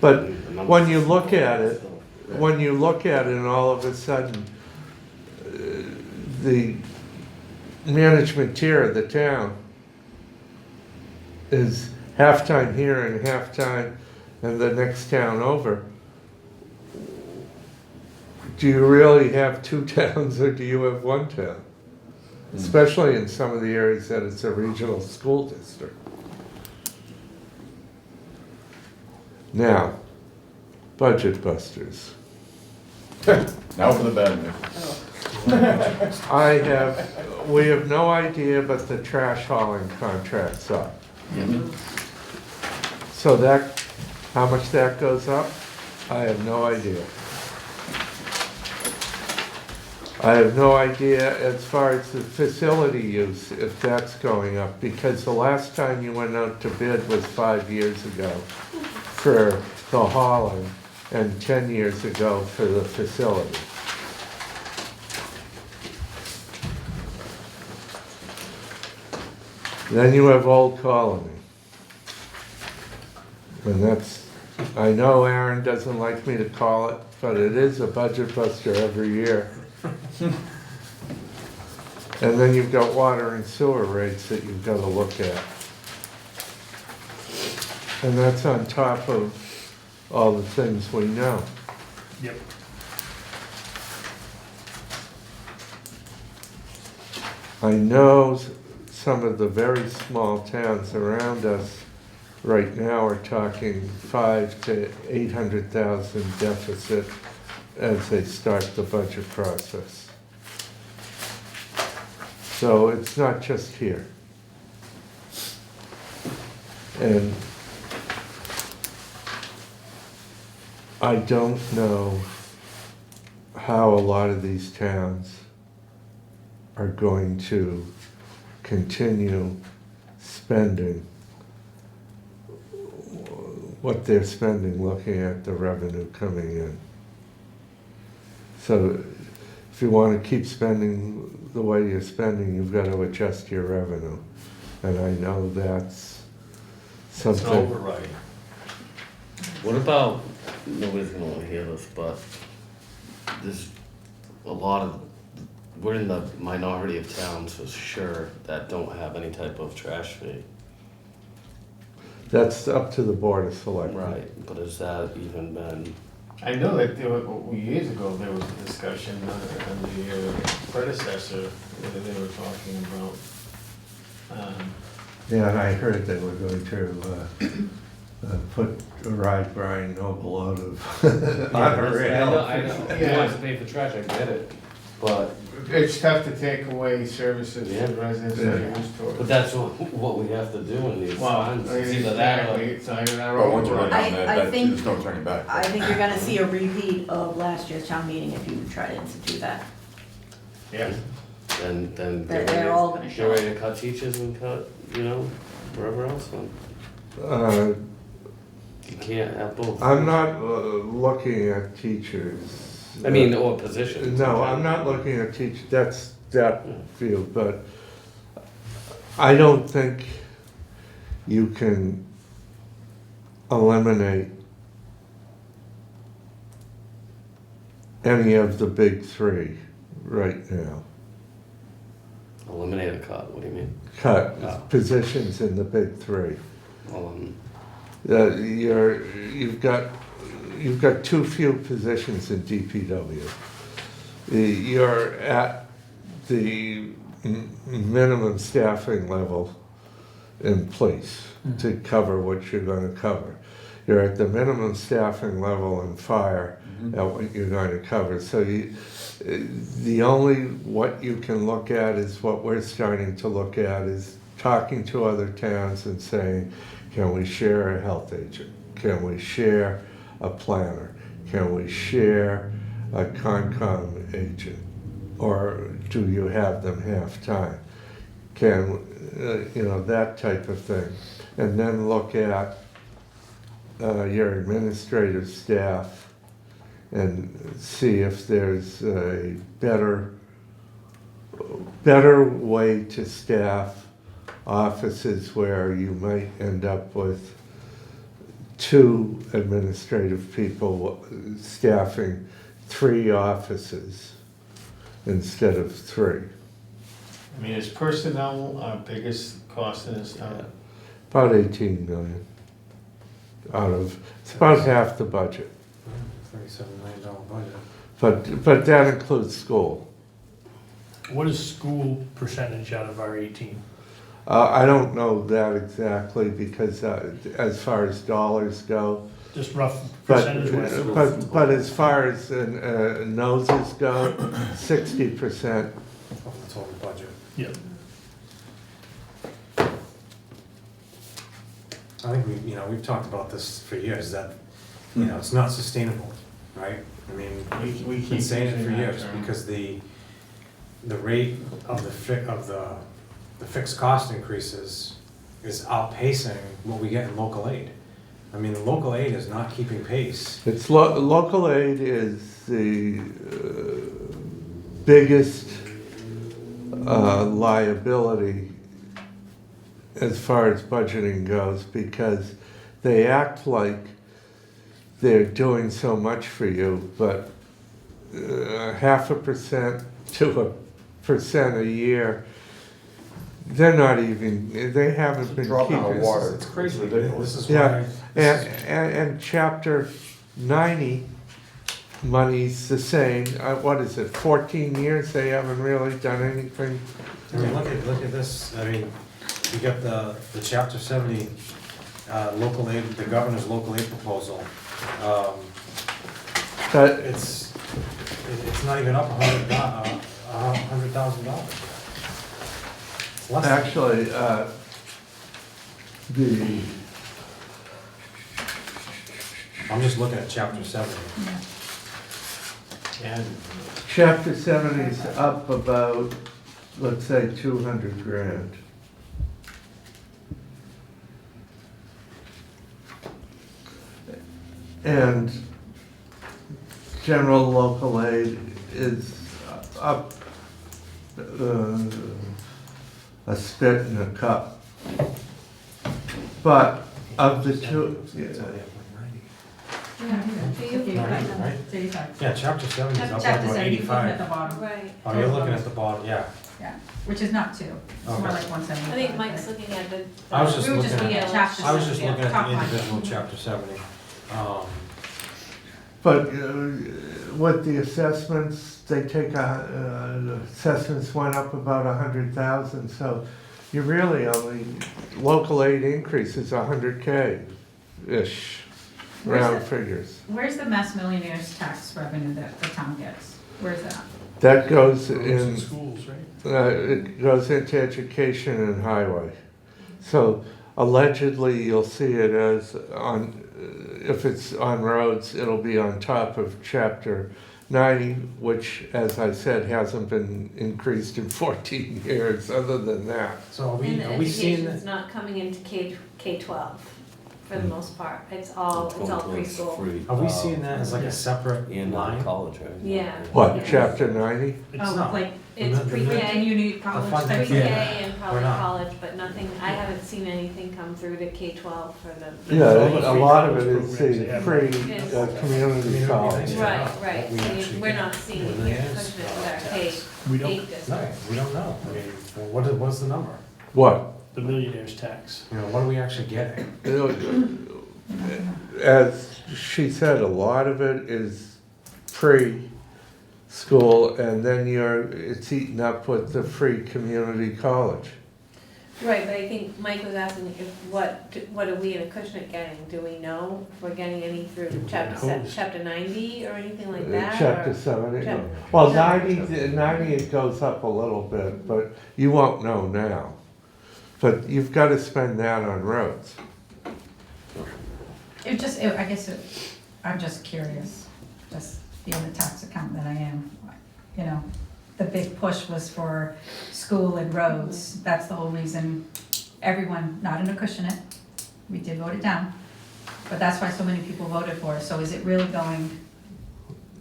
But when you look at it, and all of a sudden, the management tier of the town is half-time here and half-time in the next town over, do you really have two towns or do you have one town? Especially in some of the areas that it's a regional school district. Now, budget busters. Now for the bad news. We have no idea, but the trash hauling contract's up. So how much that goes up, I have no idea. I have no idea as far as the facility use, if that's going up, because the last time you went out to bid was 5 years ago for the hauling and 10 years ago for the facility. Then you have Old Colony. And I know Aaron doesn't like me to call it, but it is a budget buster every year. And then you've got water and sewer rates that you've got to look at. And that's on top of all the things we know. Yep. I know some of the very small towns around us right now are talking 500,000 to 800,000 deficit as they start the budget process. So it's not just here. And I don't know how a lot of these towns are going to continue spending what they're spending, looking at the revenue coming in. So if you want to keep spending the way you're spending, you've got to adjust your revenue. And I know that's It's an something. override. What about, nobody's gonna wanna hear this, but there's a lot of, we're in the minority of towns for sure that don't have any type of trash fee. That's up to the Board of Selectmen. Right, but has that even been, I know that years ago, there was a discussion on the predecessor, that they were talking about. Yeah, and I heard they were going to put Ride Brian Noble out of honor rail. I know, he wants to pay for trash, I get it, but It's tough to take away services Yeah. from residents that are used to But it. that's what we have to do in these Well, times, it's either that or. exactly, it's either that or But once you run override. down I that, think- there's no turning back. I think you're gonna see a repeat of last year's town meeting if you try to institute that. Yeah. Then They're all gonna show Get ready to cut teachers and cut, wherever else, then. You can't have both. I'm not looking at teachers. I mean, or positions. No, I'm not looking at that's that field, but I don't think you can eliminate any of the big three right now. Eliminate a cut, what do you mean? cut Oh. positions in the big three. Well, You've got too few positions in DPW. You're at the minimum staffing level in place to cover what you're gonna cover. You're at the minimum staffing level in fire at what you're going to cover. So the only, what you can look at is what we're starting to look at is talking to other towns and saying, can we share a health agent? Can we share a planner? Can we share a Concom agent? Or do you have them half-time? That type of thing. And then look at your administrative staff and see if there's a better way to staff offices where you might end up with 2 administrative people staffing 3 offices instead of 3. I mean, is personnel our biggest cost in this town? About 18 million it's about half the budget. $37 million budget. But that includes school. What is school percentage out of our 18? I don't know that exactly because as far as dollars go, Just rough but, percentage? but as far as noses go, 60%. Of the total budget. Yep. I think we've talked about this for years, that, it's not sustainable, right? I mean, We we've keep been saying it for using that years, term. because the rate of the fixed cost increases is outpacing what we get in local aid. I mean, the local aid is not keeping pace. It's local aid is the biggest liability as far as budgeting goes, because they act like they're doing so much for you, but 0.5% to 1% a year, they're not even, they haven't been Drop out of keeping. water. It's crazy. It's ridiculous. This is Yeah, why. and chapter 90 money's the same. What is it, 14 years they haven't really done anything? I mean, look at this, I mean, you got the chapter 70, local aid, the governor's local aid proposal. But It's not even up $100,000. It's less than- actually, I'm just looking at chapter 70. And chapter 70 is up about, let's say, 200 grand. And general local aid is up a spit in a cup. But of the two, It's only up Okay, right? Yeah, chapter 70 is up Chapter like 70, looking at the 85. bottom, Right. Oh, you're looking at the bottom, yeah. yeah, which is not 2, it's more Okay. like 175. I think Mike's looking at the. I was just We were just looking looking at, at chapter I was just 70, looking at top the line. individual chapter 70. but with the assessments, they take assessments went up about 100,000, so you really only, local aid increase is 100K-ish, Where's round the- figures. Where's the mass millionaires tax revenue that the town gets? Where's that? That goes Roads in, and schools, right? it goes into education and highway. So allegedly, you'll see it as on, if it's on roads, it'll be on top of chapter 90, which, as I said, hasn't been increased in 14 years, other than that. So are And the we seeing education's that? not coming into K-12 for the most part. It's all preschool. Free. Are we seeing that as like a separate And line? college, right? Yeah. What, Yeah. chapter 90? It's Oh, not. like, It's The- the- pre-K, community college fund- type pre-K thing? Yeah. and probably We're not. college, but nothing, I haven't seen anything come through to K-12 for the. Yeah, all the a free lot of it college is programs they the have. free Yes. community college. Yeah. Right, What right, we so actually we're get. not seeing it What it here, is. especially with our K We don't, Eight districts. No, we don't know. I mean, what's the number? What? the millionaire's tax. You know, what are we actually getting? As she said, a lot of it is pre-school, and then it's eaten up with the free community college. Right, but I think Mike was asking if, what are we in Acushnet getting? Do we know if we're getting any through chapter 90 or anything like that? Chapter or- 70. Chap- Well, No. 90 it goes up a little bit, but you won't know now. But you've got to spend that on roads. I guess I'm just curious, just being the tax accountant that I am, you know, the big push was for school and roads. That's the whole reason everyone, not in Acushnet, we did vote it down, but that's why so many people voted for it. So is it really going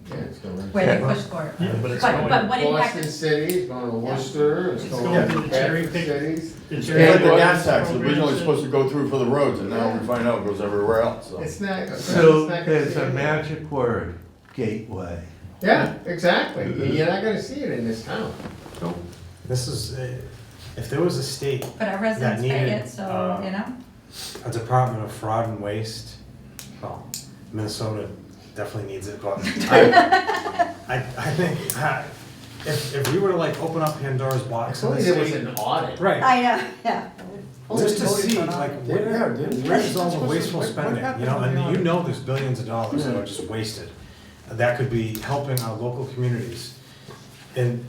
Yeah, it's going. where they pushed for it? Yeah, but it's But going, what impact? Boston City, it's going to Worcester, it's It's going going to to the cherry Bedford pick- cities. it's It's like the your- gas tax, originally supposed to go through for the roads, and now we find out it goes everywhere else, so. It's not. So it's not gonna there's see a it. magic word, gateway. Yeah, exactly. You're not gonna see it in this town. This is, if there was a state, But our residents pay needed, it, so, you know? a Department of Fraud and Waste, well, Minnesota definitely needs it, but I think if we were to like open up Pandora's box If in only the there was state, an audit. right, know, yeah. just to see like where's all the wasteful spending, you know, and you know there's billions of dollars that are just wasted. That could be helping our local communities. And,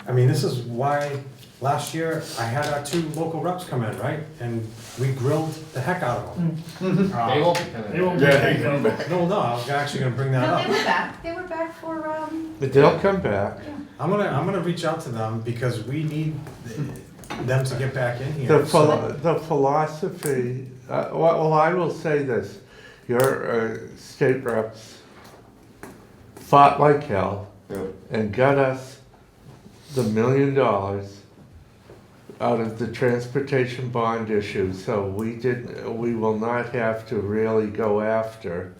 I mean, this is why last year I had our 2 local reps come in, right? And we grilled the heck out of them. They won't be coming. They won't back. be Yeah, paying come them. back. No, I was actually gonna bring that No, up. they were back. They were back for, But they'll come back. I'm gonna reach out to them because we need them to get back in here. The philosophy, well, I will say this, your state reps fought like hell Yep. and got us the $1 million out of the transportation bond issue, so we will not have to really go after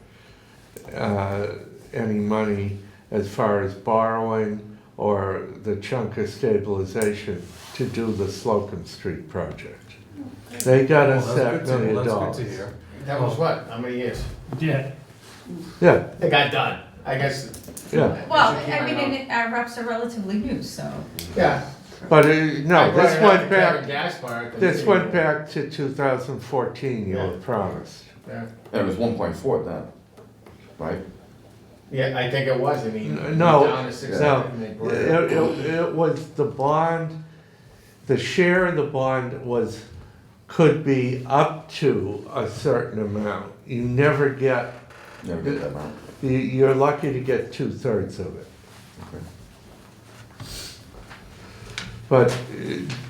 any money as far as borrowing or the chunk of stabilization to do the Slocum Street project. They got us that $1 million. That's good to hear. That was what, how many years? Yeah, Yeah, It got done, I guess. yeah, well, It I came mean, out. and our reps are relatively new, so. Yeah. but I no, brought this it up went to Kevin back, Gaspar, 'cause this he- went back to 2014, you Yeah. were promised. Yeah. And it was 1.4 then, right? Yeah, I think it was, and he went No, down to 600 no, and they brought it up. it was the bond, the share of the bond could be up to a certain amount. You never get, Never get that amount. you're lucky to get 2/3 of it. Okay. But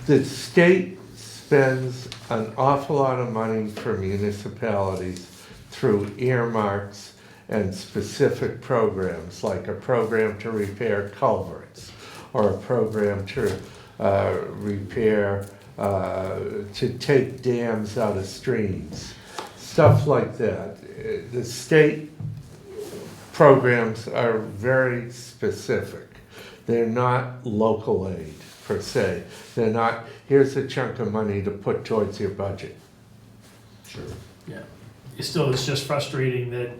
the state spends an awful lot of money for municipalities through earmarks and specific programs, like a program to repair culverts, or a program to repair, to take dams out of streams, stuff like that. The state programs are very specific. They're not local aid per se. They're not, here's a chunk of money to put towards your budget. Sure. yeah. It's just frustrating that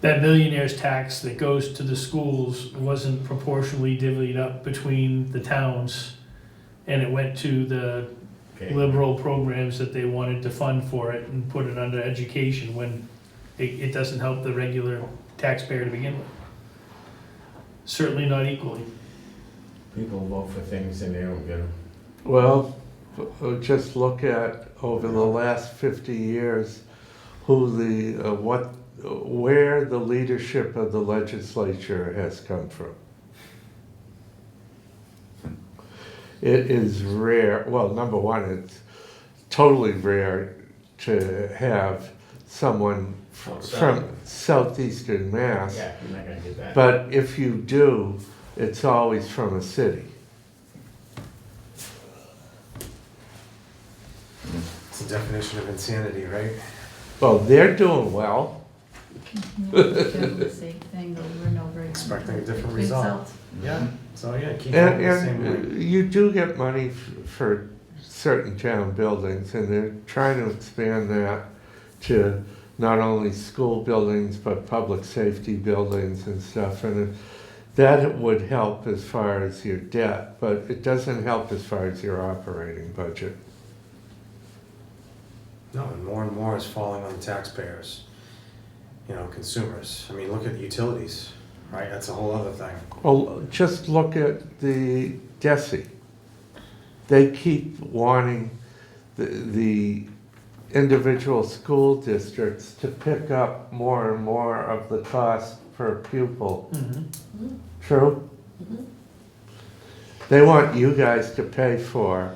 that millionaire's tax that goes to the schools wasn't proportionally divvied up between the towns, and it went to the Okay. liberal programs that they wanted to fund for it and put it under education when it doesn't help the regular taxpayer to begin with. Certainly not equally. People vote for things and they don't get them. Well, just look at over the last 50 years, where the leadership of the legislature has come from. It is rare, well, number one, it's totally rare to have someone from southeastern Mass. Yeah, you're not gonna get that. But if you do, it's always from a city. It's the definition of insanity, right? Well, they're doing well. The same thing over and over again. expecting a different result. Yeah, so yeah, keep And, going the same way. and you do get money for certain town buildings, and they're trying to expand that to not only school buildings, but public safety buildings and stuff, and that would help as far as your debt, but it doesn't help as far as your operating budget. No, and more is falling on taxpayers, you know, consumers. I mean, look at utilities, right? That's a whole other thing. Well, just look at the DESI. They keep wanting the individual school districts to pick up more and more of the cost per pupil. Mhm. True? They want you guys to pay for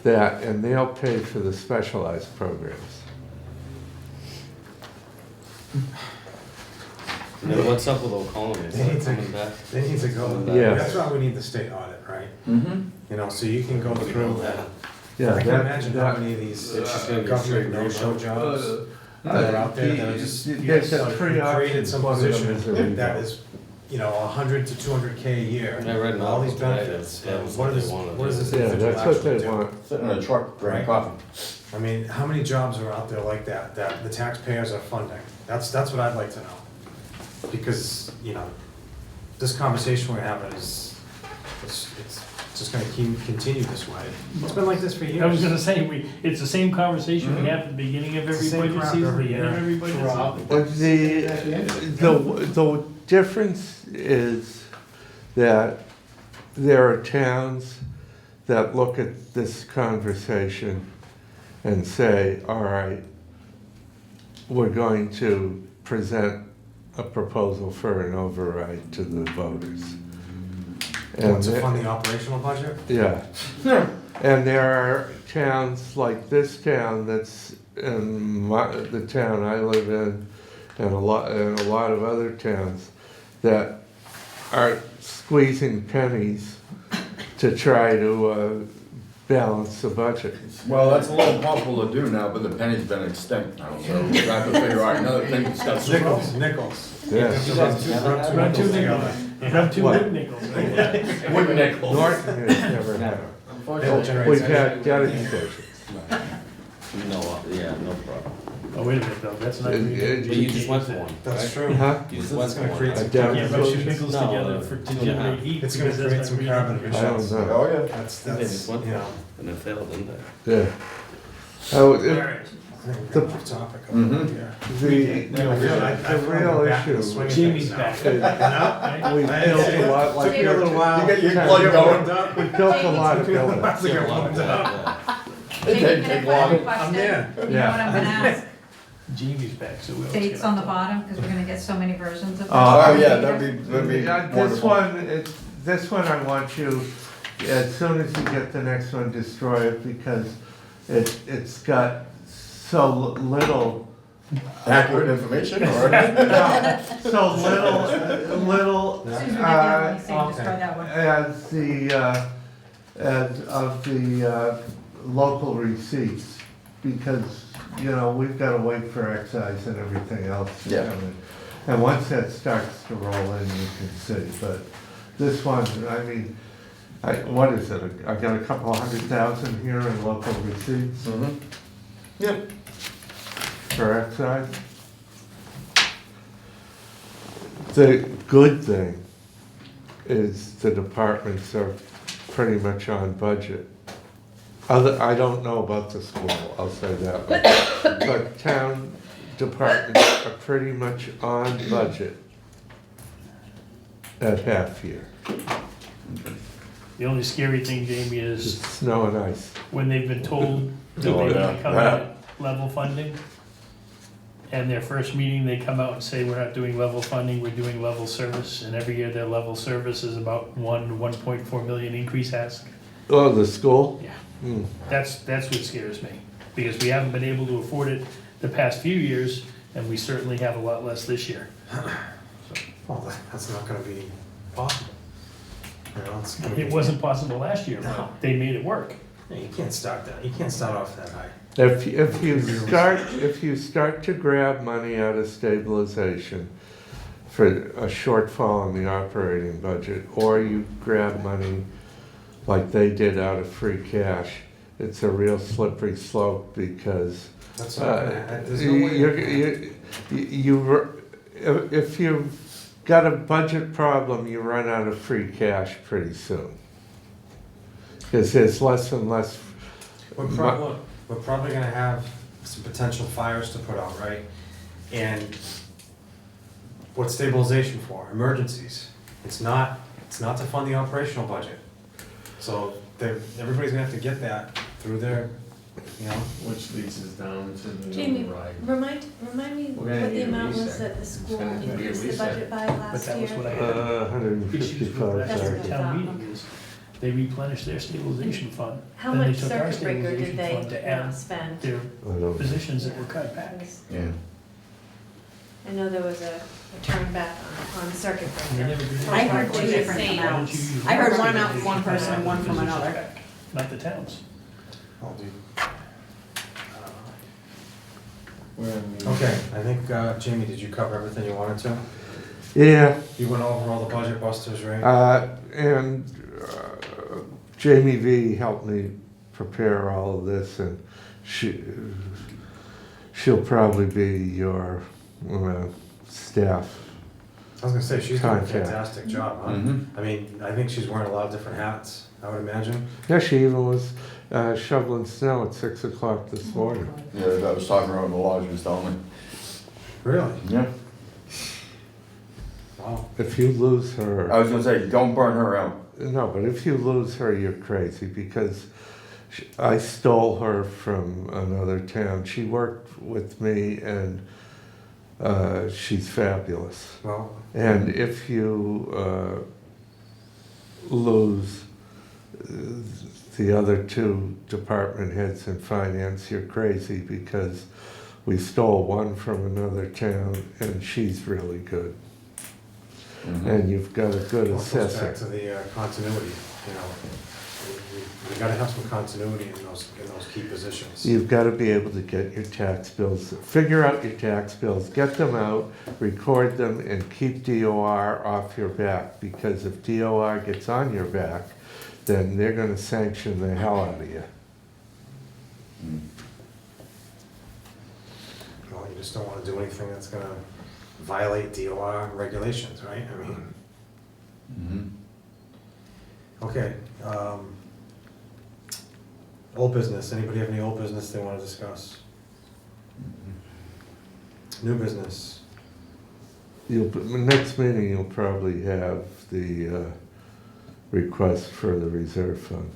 that, and they'll pay for the specialized programs. And then what's up with Old Colony? Is They that need to- coming back? They need to go, Yeah. that's why we need the state audit, right? Mm-hmm. You know, so you can go through that. Yeah, I can that- imagine that- how many of these It's just gonna be a straight government no-show ratio. jobs that are out there that are just, There's you know, three created options. some One of them is a position that revale. is, you know, 100 to 200K a year. I read an all these article today benefits. that was What what they is, wanted what to does do. this Yeah, individual that's what actually they do? want. Sitting in a truck, drinking Right. coffee. I mean, how many jobs are out there like that, that the taxpayers are funding? That's what I'd like to know. Because, you know, this conversation we're having is, it's just gonna continue this way. It's been like this for years. I was gonna say, it's the same conversation we have at the beginning of It's the every same budget crap season, every the end of year. every budget Throughout. season. The difference is that there are towns that look at this conversation and say, all right, we're going to present a proposal for an override to the voters. Want to the- fund the operational budget? Yeah. And there are towns like this town that's in the town I live in, and a lot of other towns that are squeezing pennies to try to balance the budget. Well, that's a little impossible to do now, but the penny's been extinct now, so we have to figure out another thing that's got Nickels. Yes. Run two nickels, run two What? wood nickels. right? Wood nickels. Norton has never had. It'll generate We've tax- had getting stations. No, yeah, no problem. Oh, wait a minute though, that's not. It- But you just went for one, That's right? true. Huh? You just That's went for gonna one. create I some doubt You it. can't rub two nickels No, together to 2.5. generate heat. It's gonna because create that's some what we carbon do. I don't emissions. know. Oh, yeah. That's, They just went you for know. one, and it failed, didn't they? Yeah. Oh, Alright. I think we're off topic a little bit here. the real issue Jamie's back. is Right? we built a lot like. Took me a little while. You get your to blood get going. warmed up. We built a lot of Took me a little buildings. while to Yeah, get a lot warmed of up. that, It Jamie, didn't can I take put a long. question? I'm there. You know what I'm gonna ask? Jamie's back, so we'll. Dates on the bottom, because we're gonna get so many versions of this. Oh, yeah, that'd be Yeah, wonderful. this one I want you, as soon as you get the next one, destroy it because it's got so little. Accurate information, or? So little, As soon as we get the other one, say, destroy that one. as of the local receipts, because, you know, we've gotta wait for excise and everything else to Yeah. come in. And once that starts to roll in, you can see, but this one, I mean, what is it, I got a couple 100,000 here in local receipts Mhm. Yep. for excise. The good thing is the departments are pretty much on budget. I don't know about the school, I'll say that, but town departments are pretty much on budget at half year. The only scary thing, Jamie, is Just snow and ice. when they've been told that they Oh, need yeah. to come out at level funding. And their first meeting, they come out and say, we're not doing level funding, we're doing level service. And every year their level service is about 1 to 1.4 million increase ask. Oh, the school? Yeah. Hmm. That's what scares me, because we haven't been able to afford it the past few years, and we certainly have a lot less this year. Well, that's not gonna be possible. You know, it's gonna be. It wasn't possible last year, No. but they made it work. Yeah, you can't start that, you can't start off that high. If you start to grab money out of stabilization for a shortfall in the operating budget, or you grab money like they did out of free cash, it's a real slippery slope because That's not gonna, there's no way. if you've got a budget problem, you run out of free cash pretty soon. Because there's less and less. We're probably gonna have some potential fires to put out, right? And what's stabilization for? Emergencies. It's not to fund the operational budget. So everybody's gonna have to get that through their, you know, Which leads us down to the Jamie, override. remind me We're what gonna the need a amount was reset. that the It's school gonna be a increased the reset. budget by But last that was what I year? had $155. issues with That's at what I town thought. meeting is, they replenished their stabilization fund. How Then they much took our circuit breaker did stabilization fund they to add not spend? their I don't- positions that were cut back. Yeah. I know there was a turn back on circuit And they breaker. never did. I heard two Just different saying. Why don't amounts. you use I heard our one amount from one stabilization person and one from positions another. back, not the towns. oh, dude. We're in the- Okay, I think, Jamie, did you cover everything you wanted to? Yeah, You went over all the budget busters, right? and Jamie V helped me prepare all of this, and she'll probably be your staff. I was gonna say, she's doing a Contact. fantastic job, huh? Mm-hmm. I mean, I think she's wearing a lot of different hats, I would imagine. Yeah, she even was shoveling snow at 6 o'clock this morning. Yeah, I was talking around the lodge, he was telling me. Really? Yeah. Wow. If you lose her, I was gonna say, don't burn her out. no, but if you lose her, you're crazy because I stole her from another town. She worked with me and she's fabulous. Well, And if you lose the other two department heads in finance, you're crazy because we stole one from another town and she's really good. Mhm. And you've got a good well, it goes back assessor. to the continuity, you know. We gotta have some continuity in those key positions. You've got to be able to get your tax bills, figure out your tax bills, get them out, record them, and keep DOR off your back. Because if DOR gets on your back, then they're going to sanction the hell out of you. Mm. Well, you just don't wanna do anything that's gonna violate DOR regulations, right? I mean, Mm-hmm. okay, old business, anybody have any old business they wanna discuss? New business, Next meeting, you'll probably have the request for the reserve fund.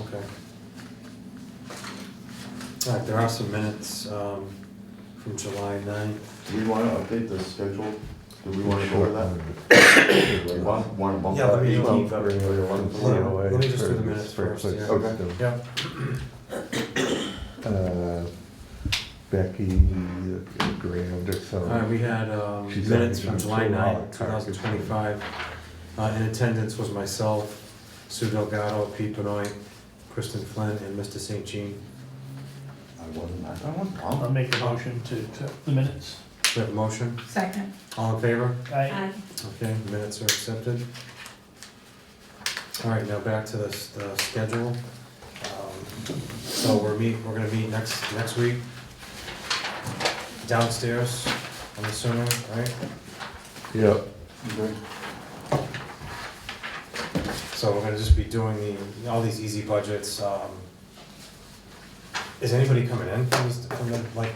okay. All right, there are some minutes, from July 9th. Do we wanna update the schedule? Do we wanna go over that? Wanna bump Yeah, that let me do it. 18th up to the 11th? Let me just do the minutes first, yeah. Okay. Yep. Becky Grand or All right, something. we had She's minutes on from July to 9th, all 2025. In attendance was myself, Sue Delgado, Pete Benoit, Kristen Flynn, and Mr. St. Jean. I wasn't at that one. I'll make a motion to accept the minutes. We have a motion? Second. All in favor? Aye. Okay, the minutes are accepted. All right, now back to the schedule. So we're gonna meet next week downstairs, I'm assuming, right? Yep. Okay. So we're gonna just be doing all these easy budgets. Is anybody coming in from the, like,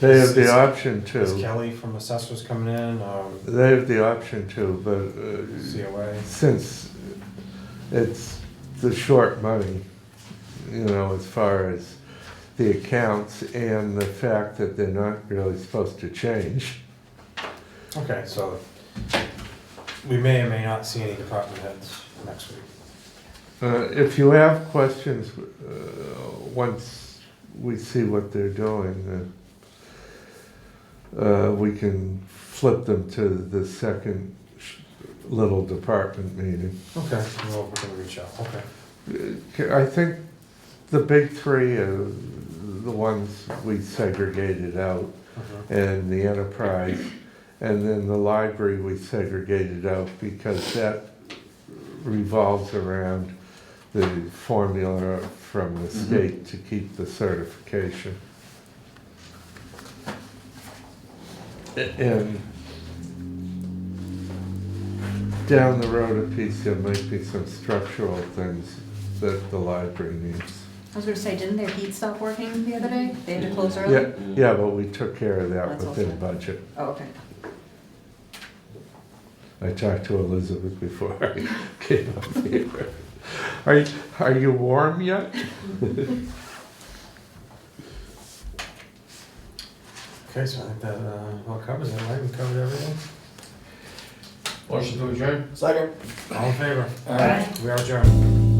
They have the option is to. Kelly from assessors coming in, They have the option to, but COA? since it's the short money, you know, as far as the accounts and the fact that they're not really supposed to change. Okay, so we may or may not see any department heads next week. If you have questions, once we see what they're doing, we can flip them to the second little department meeting. Okay, well, we're gonna reach out, okay. I think the big three are the ones we segregated out, Mhm. and the enterprise, And then the library we segregated out because that revolves around the formula from the state to keep the certification. And down the road a piece, there might be some structural things that the library needs. I was gonna say, didn't their heat stop working the other day? They had to close early? Yeah, but we took care of that That's within okay. budget. Oh, okay. I talked to Elizabeth before I came up here. Are you warm yet? Okay, so I think that well covers it, right? We covered everything. Motion to adjourn? Second. All in favor? Aye. We are adjourned.